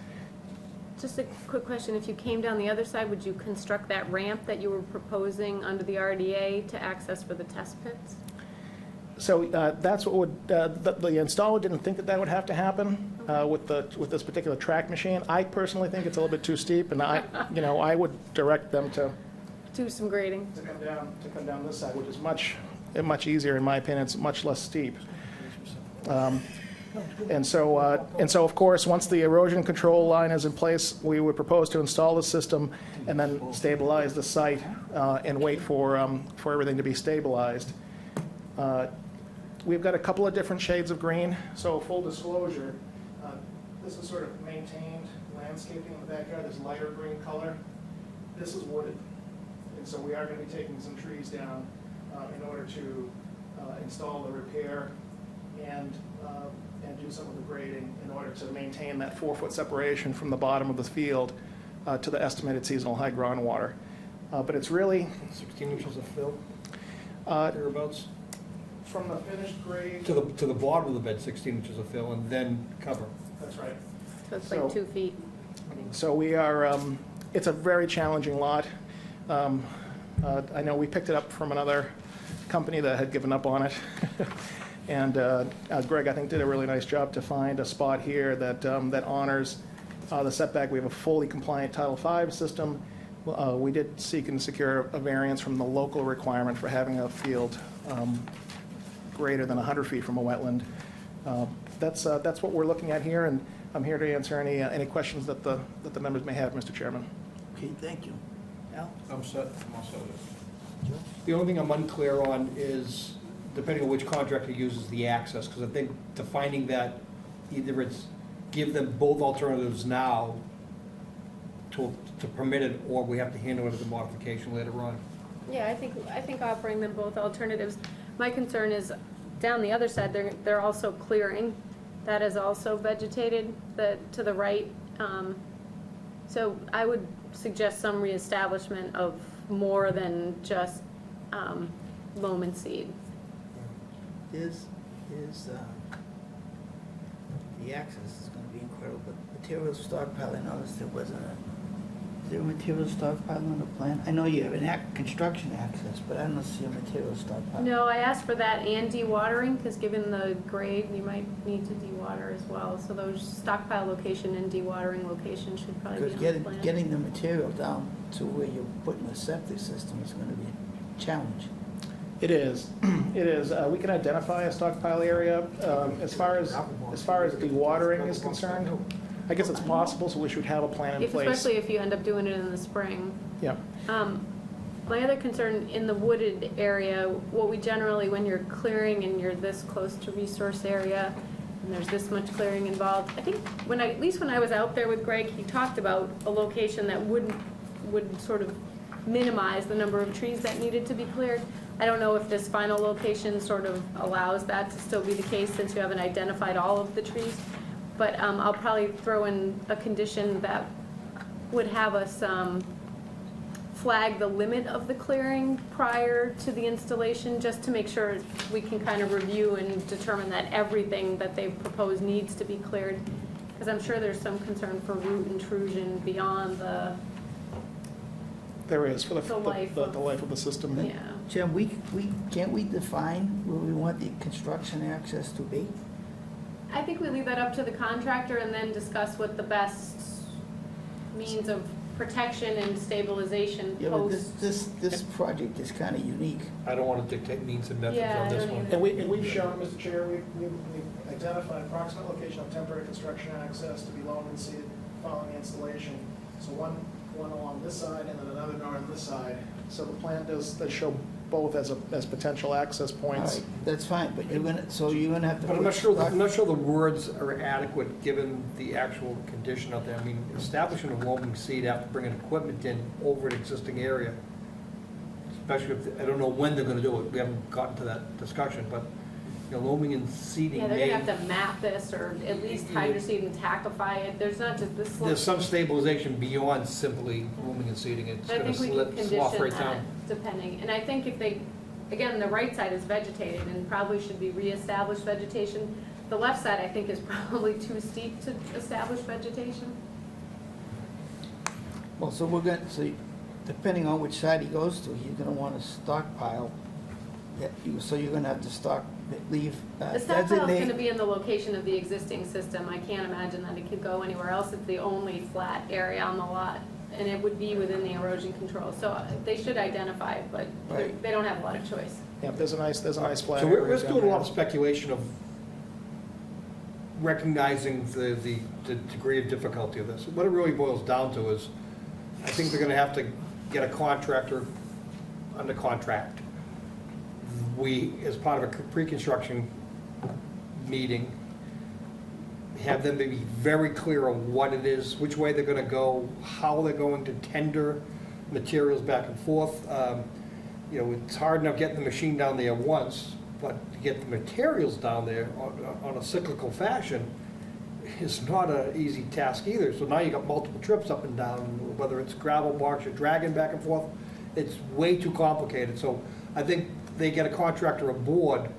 Just a quick question, if you came down the other side, would you construct that ramp that you were proposing under the RDA to access for the test pits? So that's what would, the installer didn't think that would have to happen with this particular track machine. I personally think it's a little bit too steep, and I would direct them to Do some grading. come down this side, which is much easier in my opinion. It's much less steep. And so of course, once the erosion control line is in place, we would propose to install the system and then stabilize the site and wait for everything to be stabilized. We've got a couple of different shades of green, so full disclosure, this is sort of maintained landscaping in the backyard, this lighter green color. This is wooded, and so we are going to be taking some trees down in order to install the repair and do some of the grading in order to maintain that 4-foot separation from the bottom of the field to the estimated seasonal high groundwater. But it's really 16 inches of fill, uh, thereabouts? from the finished grade. To the bottom of the bed, 16 inches of fill, and then cover. That's right. So it's So- like 2 feet. So we are, it's a very challenging lot. I know we picked it up from another company that had given up on it. And Greg, I think, did a really nice job to find a spot here that honors the setback. We have a fully compliant Title V system. We did seek and secure a variance from the local requirement for having a field greater than 100 feet from a wetland. That's what we're looking at here, and I'm here to answer any questions that the members may have, Mr. Chairman. Okay, thank you. Al? I'm set, I'm all set with it. The only thing I'm unclear on is, depending on which contractor uses the access, because I think defining that, either it's give them both alternatives now to permit it, or we have to handle it as a modification later on. Yeah, I think offering them both alternatives. My concern is down the other side, they're also clearing. That is also vegetated to the right. So I would suggest some reestablishment of more than just loam and seed. Is the access is gonna be incredible, but material stockpile, I noticed there wasn't is there a material stockpile on the plan? I know you have an construction access, but I don't see a material stockpile. No, I asked for that and dewatering, because given the grade, you might need to dewater as well. So those stockpile location and dewatering location should probably be Because on the plan. getting the material down to where you're putting the septic system is gonna be a challenge. It is. It is. We can identify a stockpile area. As far as dewatering is concerned, I guess it's possible, so we should have a plan in place. Especially if you end up doing it in the spring. Yeah. My other concern in the wooded area, what we generally, when you're clearing and you're this close to resource area, and there's this much clearing involved, I think at least when I was out there with Greg, he talked about a location that would sort of minimize the number of trees that needed to be cleared. I don't know if this final location sort of allows that to still be the case since you haven't identified all of the trees. But I'll probably throw in a condition that would have us flag the limit of the clearing prior to the installation, just to make sure we can kind of review and determine that everything that they've proposed needs to be cleared. Because I'm sure there's some concern for root intrusion beyond the, There is, for the The life of- the life of the system. yeah. Jim, can't we define where we want the construction access to be? I think we leave that up to the contractor and then discuss what the best means of protection and stabilization Yeah, but post. this project is kind of unique. I don't want to dictate means and methods Yeah, on I this don't one. either. And we've shown, Mr. Chair, we've identified approximate location of temporary construction access to be loaned and seated following the installation. So one along this side and then another door on this side. So the plan does show both as potential access All points. right, that's fine, but you're gonna have to. But I'm put not sure the words are adequate, given the actual condition of them. I mean, establishing a loaming seed after bringing equipment in over an existing area, especially if, I don't know when they're gonna do it, we haven't gotten to that discussion, but, you know, loaming and seeding Yeah, they're may, gonna have to map this or at least hydroseed and tackify it. There's not just this. there's some stabilization beyond simply loaming and seeding. It's I gonna think we can slip, slough condition right that down. depending, and I think if they, again, the right side is vegetated and probably should be reestablished vegetation. The left side, I think, is probably too steep to establish vegetation. Well, so depending on which side he goes to, he's gonna want to stockpile. Yeah, so you're gonna have to leave, The stockpile's gonna designate. be in the location of the existing system. I can't imagine that it could go anywhere else. It's the only flat area on the lot, and it would be within the erosion control. So they should identify it, but Right. they don't have a lot of choice. Yeah, there's a nice flat So area. we're down doing a lot there. of speculation of recognizing the degree of difficulty of this. What it really boils down to is, I think they're gonna have to get a contractor under contract. We, as part of a pre-construction meeting, have them be very clear on what it is, which way they're gonna go, how they're going to tender materials back and forth. You know, it's hard enough getting the machine down there once, but to get the materials down there on a cyclical fashion is not an easy task either. So now you got multiple trips up and down, whether it's gravel box or dragging back and forth. It's way too complicated. So I think they get a contractor aboard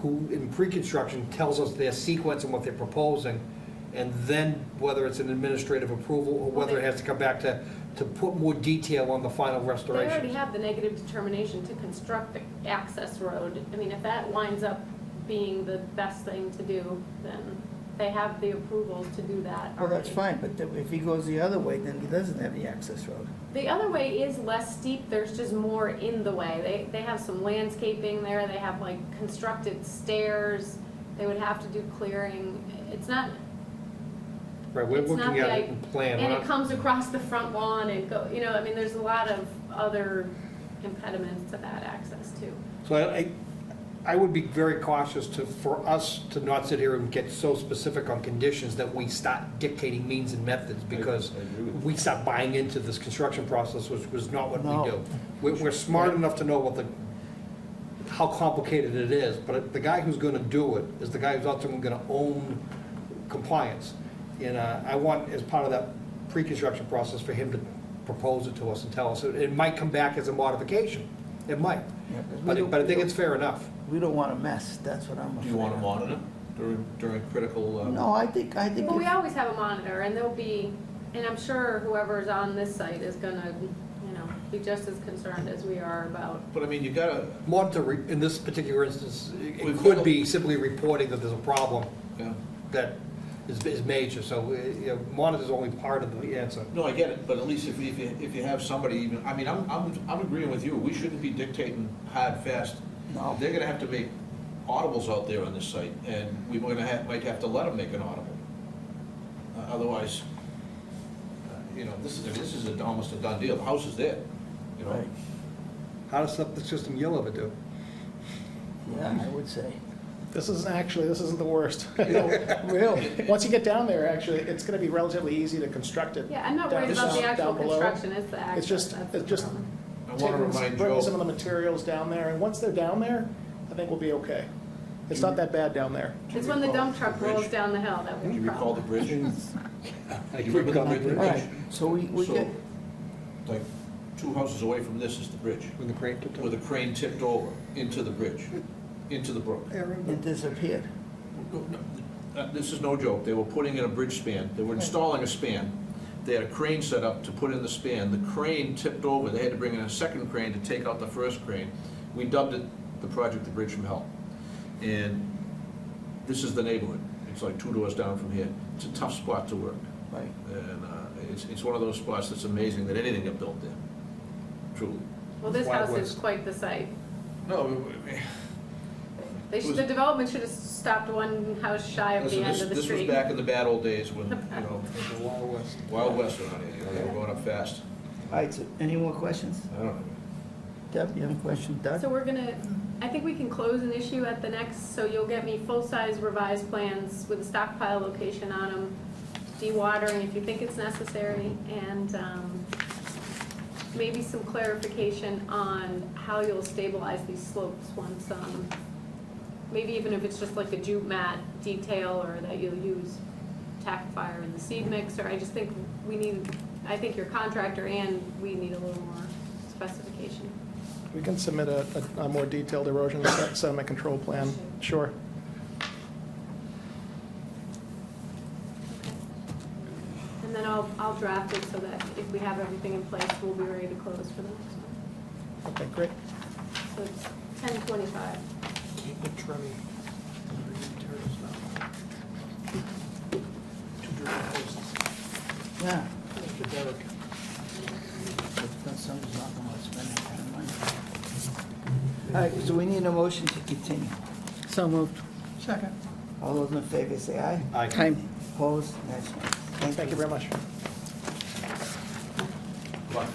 who, in pre-construction, tells us their sequence and what they're proposing, and then whether it's an administrative approval or whether it has to come back to put more detail on the final They restoration. already have the negative determination to construct the access road. I mean, if that winds up being the best thing to do, then they have the approvals to do that Well, that's already. fine, but if he goes the other way, then he doesn't have the access road. The other way is less steep, there's just more in the way. They have some landscaping there, they have like constructed stairs, they would have to do clearing. It's not, Right, we're it's not looking the, at it in plan. and we're it not- comes across the front lawn and go, you know, I mean, there's a lot of other impediments to that access too. So I would be very cautious for us to not sit here and get so specific on conditions that we start dictating means and methods, because we start buying into this construction process, which was not what No. we do. We're smart enough to know how complicated it is, but the guy who's gonna do it is the guy who's ultimately gonna own compliance. And I want, as part of that pre-construction process, for him to propose it to us and tell us. It might come back as a modification, it might, Yeah, 'cause we don't- but I think it's fair enough. We don't want a mess, that's what I'm afraid of. Do you want to monitor during critical? No, I think Well, we if- always have a monitor, and there'll be, and I'm sure whoever's on this site is gonna, you know, be just as concerned as we are about. But I mean, you gotta, Monitor, in this particular instance, it We've could got- be simply reporting that there's a problem yeah. that is major, so, you know, monitor's only part of the answer. No, I get it, but at least if you have somebody even, I mean, I'm agreeing with you, we shouldn't be dictating hard, fast. No. They're gonna have to make audibles out there on this site, and we might have to let them make an audible. Otherwise, you know, this is almost a done deal, the house is there, you know? Right. How does the system you'll ever do? Yeah, I would say. This isn't the worst. Really? Once you get down there, actually, it's gonna be relatively easy to construct it. Yeah, I'm not Down- worried about the down actual below. construction, it's the access. It's just, that's the it's just problem. remind bringing some Joe, of the materials down there, and once they're down there, I think we'll be okay. It's not that bad down there. It's when the dump truck rolls down the hill that do we you recall the bridge? You All remember the bridge? right, so we So, get, like, 2 houses away from this is the bridge, With the crane tipped where the crane tipped over into the bridge, into the brook. it disappeared. This is no joke, they were putting in a bridge span, they were installing a span. They had a crane set up to put in the span, the crane tipped over, they had to bring in a second crane to take out the first crane. We dubbed it the project, the Bridge from Hell. And this is the neighborhood, it's like 2 doors down from here. It's a tough spot to work. Right. And it's one of those spots that's amazing that anything got built there, truly. Well, this Wild house is West. quite the site. No, The development should have stopped one house shy of the listen, end of the this was street. back in the bad old days when, you know, The Wild West. Wild West around here, you know, they were going up fast. All right, so any more questions? I don't know. Deb, you have a question? Doug? So we're gonna, I think we can close an issue at the next, so you'll get me full-size revised plans with a stockpile location on them, dewatering if you think it's necessary, and maybe some clarification on how you'll stabilize these slopes once, maybe even if it's just like a jute mat detail, or that you'll use tackifier in the seed mixer. I just think I think your contractor and we need a little more specification. We can submit a more detailed erosion sediment control plan, sure. And then I'll draft it so that if we have everything in place, we'll be ready to close for the next one. Okay, great. So it's 10:25. Keep it trimmy. Yeah. Mr. Derrick. But somebody's not gonna spend that kind of money. All right, so we need a motion to continue. So moved. Second. All those in favor say aye. Aye. Opposed? That's it. Thank you very much. What?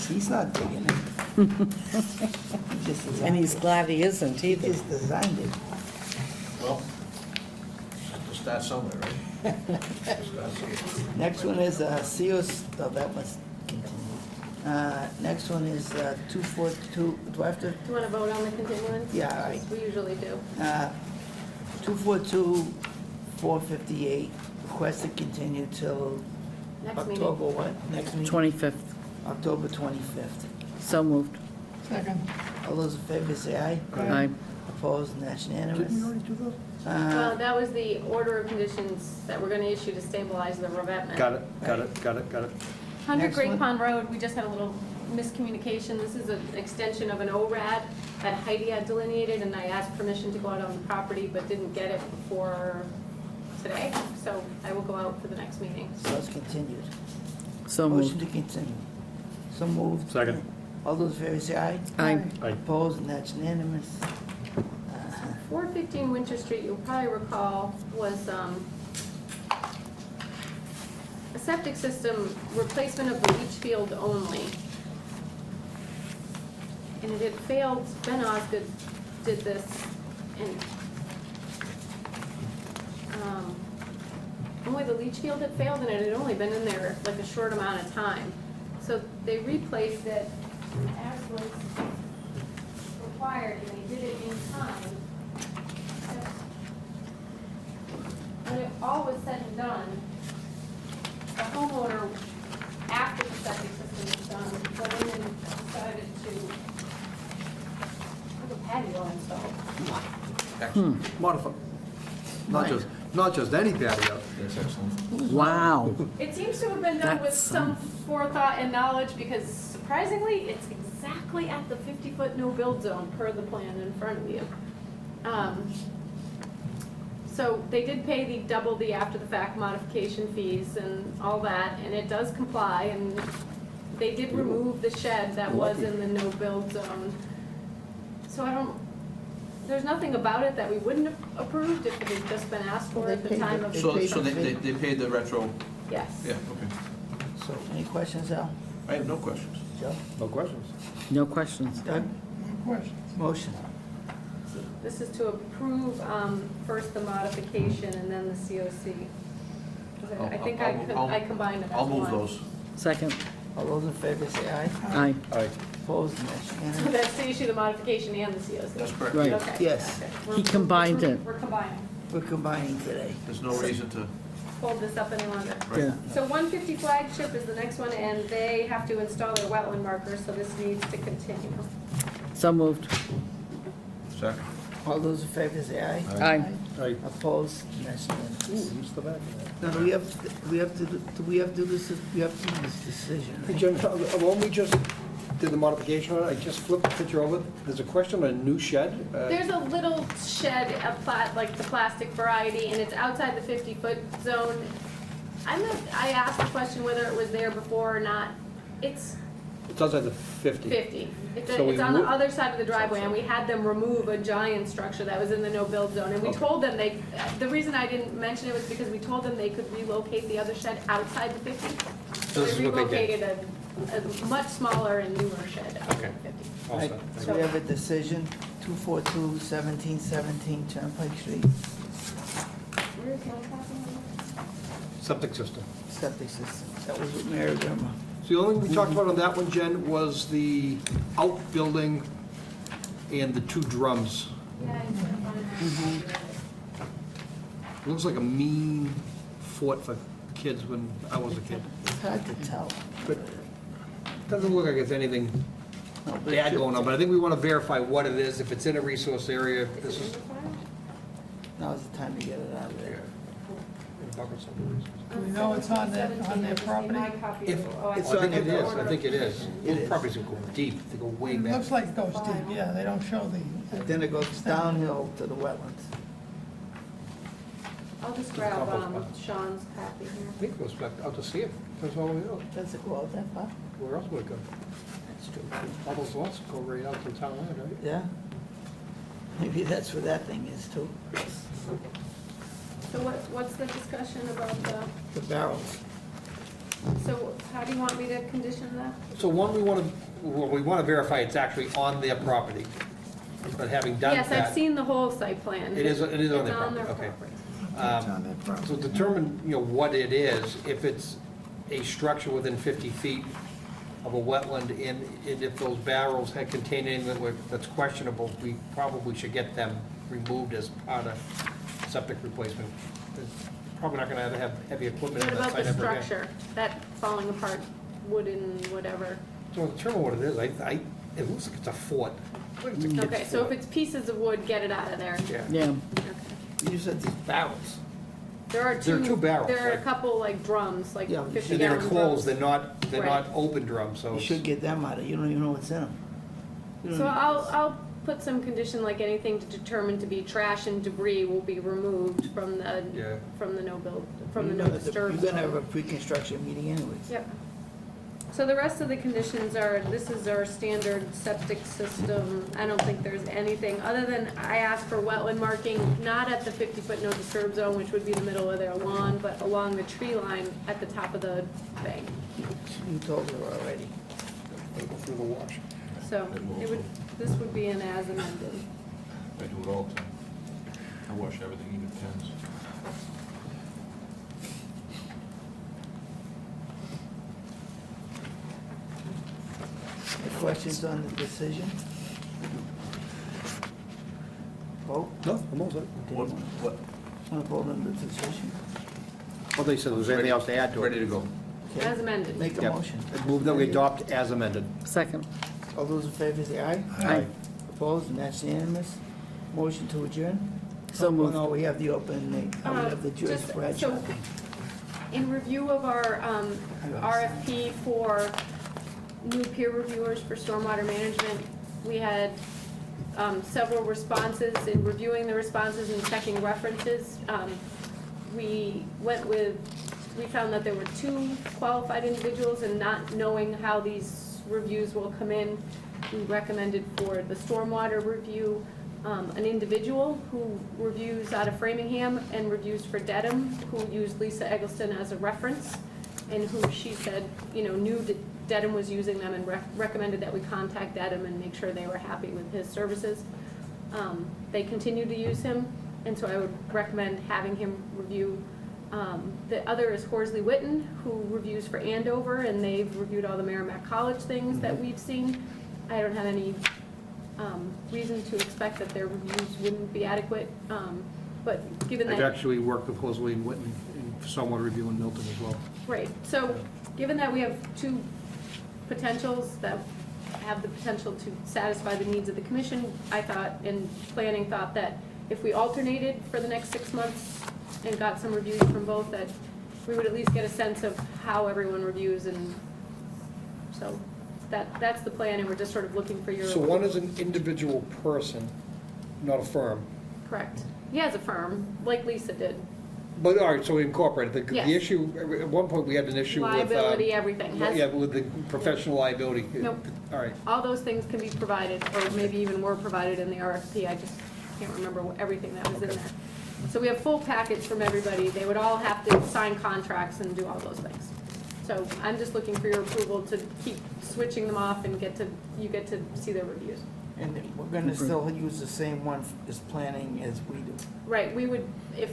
He's not digging it. He just designed And he's it. glad he isn't He either. just designed it. Well, have to start somewhere, right? Start somewhere. Next one is COs, oh, that must continue. Next one is 242, do I have to? Do you want to vote on the continuance? Yeah, all right. We usually do. 242, 458, request to continue till Next meeting. October what? Next meeting? 25th. October 25th. So moved. Second. All those in favor say aye. Aye. Opposed, and that's unanimous. Well, that was the order of conditions that we're going to issue to stabilize the revetment. Got it. 100 Next Great one. Pond Road, we just had a little miscommunication. This is an extension of an ORAD that Heidi had delineated, and I asked permission to go out on the property, but didn't get it before today. So I will go out for the next meeting. So it's continued. So Motion moved. to continue. So moved. Second. All those in favor say aye. Aye. Aye. Opposed, and that's unanimous. 415 Winter Street, you'll probably recall, was a septic system replacement of the leach field only. And it had failed, Ben Osgood did this, and only the leach field had failed, and it had only been in there like a short amount of time. So they replaced it as was required, and they did it in time. When it all was said and done, the homeowner, after the septic system was done, went in and decided to have a patio installed. Modify. Not just any patio. That's excellent. Wow. It seems to have been done with That's some forethought and knowledge, because surprisingly, it's exactly at the 50-foot no-build zone per the plan in front of you. So they did pay the double the after-the-fact modification fees and all that, and it does comply, and they did remove the shed that was in the no-build zone. So there's nothing about it that we wouldn't have approved if it had just been asked for at the time of. So they paid the retro, Yes. yeah, okay. So, any questions, Al? I have no questions. Joe? No questions. No questions. Doug? Motion. This is to approve first the modification and then the COC. I think I combined them as I'll move one. those. Second. All those in favor say aye. Aye. Aye. Opposed, and that's So unanimous. that's to issue the modification and the COC. That's correct. Right. Okay. Yes. Okay. He combined it. We're combining. We're combining today. There's no reason to, Hold this up any longer. Yeah. So 150 Flagship is the next one, and they have to install their wetland markers, so this needs to continue. So moved. second. All those in favor say aye. Aye. Aye. Opposed, and that's unanimous. Use the back of that. Now, do we have to do this, we have to do this decision, Hey, right? Jen, when we just did the modification on it, I just flipped the picture over. There's a question on a new shed. There's a little shed, like the plastic variety, and it's outside the 50-foot zone. I asked the question whether it was there before or not. It's It's outside the 50. 50. It's So we it's on the wo- other side of the driveway, and we had them remove a giant structure that was in the no-build zone. And we Okay. told them the reason I didn't mention it was because we told them they could relocate the other shed outside the 50. So this they is what they did. relocated a much smaller and newer shed outside Okay. the 50. All Right, set. so we have a decision, 242-1717 Turnpike Street, Where is my copy? Septic system. septic system. That was with Mary Grimmer. So the only thing we talked about on that one, Jen, was the outbuilding and the 2 drums. Yeah, I couldn't find that. It looks like a mean fort for kids when I was a kid. It's hard to tell. But doesn't look like it's anything No, but it bad should- going on, but I think we want to verify what it is, if it's in a resource area, this is. Now's the time to get it out of there. Do we know it's on their property? If, Oh, I think it is, I think it is. It Those is. properties go deep, they go way back. like it goes deep, yeah, they don't show the. Then it goes downhill to the wetlands. I'll just grab Sean's copy I here. think it goes back out to sea, it goes all the way out. Does it go out that far? Where else would it go? That's true. All those lots go right out to town line, right? Yeah? Maybe that's where that thing is too, So what's the discussion about the barrels. so how do you want me to condition that? So one, we want to verify it's actually on their property, but having done that. Yes, I've seen the whole site plan. It is on their It's property, on their okay. property. So determine, what it is, if it's a structure within 50 feet of a wetland, and if those barrels had contained anything that's questionable, we probably should get them removed as part of septic replacement. It's probably not gonna have heavy equipment What in that about site the ever again. structure, that falling apart wooden whatever? So determine what it is, it looks like it's a fort. Looks like it's a kid's Okay, so if fort. it's pieces of wood, get it out of there. Yeah. Yeah. Okay. You said these barrels. There are There are 2 barrels, There are a right? couple like drums, like Yeah, 50 And they're gallon closed, drums. they're Right. not open drums, so. You should get them out of, you don't even know what's in them. You don't So even- I'll put some condition like anything to determine to be trash and debris will be removed from the, Yeah. from the no build, from the You no know that disturb. You're gonna have zone. a pre-construction meeting anyways. Yep. So the rest of the conditions are, this is our standard septic system. I don't think there's anything, other than I asked for wetland marking, not at the 50-foot no disturb zone, which would be the middle of their lawn, but along the tree line at the top of the thing. You told her already. Go through the wash. So it would, this would be an as amended. I do it all the time. I wash everything, even pens. Any questions on the decision? Vote? No, I'm all set. What? Want to vote on the decision? Well, they said there was anything else to add to it. Ready to go. Okay. As amended. Make a Yep. motion. Move that we adopt as amended. Second. All those in favor say aye. Aye. Opposed, and that's unanimous. Motion to adjourn? So Oh, moved. no, we have the open, we have the Joyce Just- Bradshaw so- thing. In review of our RFP for new peer reviewers for stormwater management, we had several responses. In reviewing the responses and checking references, we found that there were 2 qualified individuals, and not knowing how these reviews will come in, we recommended for the stormwater review, an individual who reviews out of Framingham and reviews for Dedham, who used Lisa Eggleston as a reference, and who she said, knew that Dedham was using them, and recommended that we contact Dedham and make sure they were happy with his services. They continue to use him, and so I would recommend having him review The other is Horsley Witten, who reviews for Andover, and they've reviewed all the Merrimack College things that we've seen. I don't have any reason to expect that their reviews wouldn't be adequate, but given I've that. actually worked with Horsley and Witten in somewhat reviewing Milton as well. Right, so given that we have two potentials that have the potential to satisfy the needs of the commission, I thought, and planning thought that if we alternated for the next 6 months and got some reviews from both, that we would at least get a sense of how everyone reviews, and so that's the plan, and we're just sort of looking for your. So one is an individual person, not a firm. Correct. He has a firm, like Lisa did. But, all right, so we incorporated. The Yes. issue, at one point, we had an issue with... Liability, everything. Yeah, with the professional liability. Nope. All right. All those things can be provided, or maybe even were provided in the RFP, I just can't remember everything that was in there. So we have full packets from everybody, they would all have to sign contracts and do all those things. So I'm just looking for your approval to keep switching them off and you get to see their reviews. And we're gonna still use the same one as planning as we do. Right, we would, if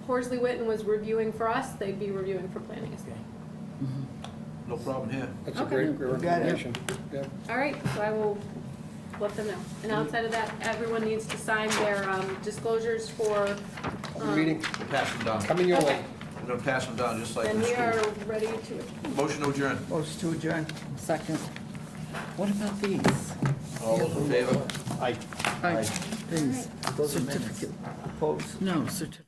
Horsley Witten was reviewing for us, they'd be reviewing for planning as well. No problem here. That's a Okay. great We got it. recommendation. Yeah. All right, so I will let them know. And outside of that, everyone needs to sign their disclosures for. Meeting, Pass them down. coming your way. We're gonna pass them down just like in And we are school. ready to. Motion to adjourn. Motion to adjourn. Second. What about these? All those in favor? Aye. These, certificate. Opposed? No, certificate.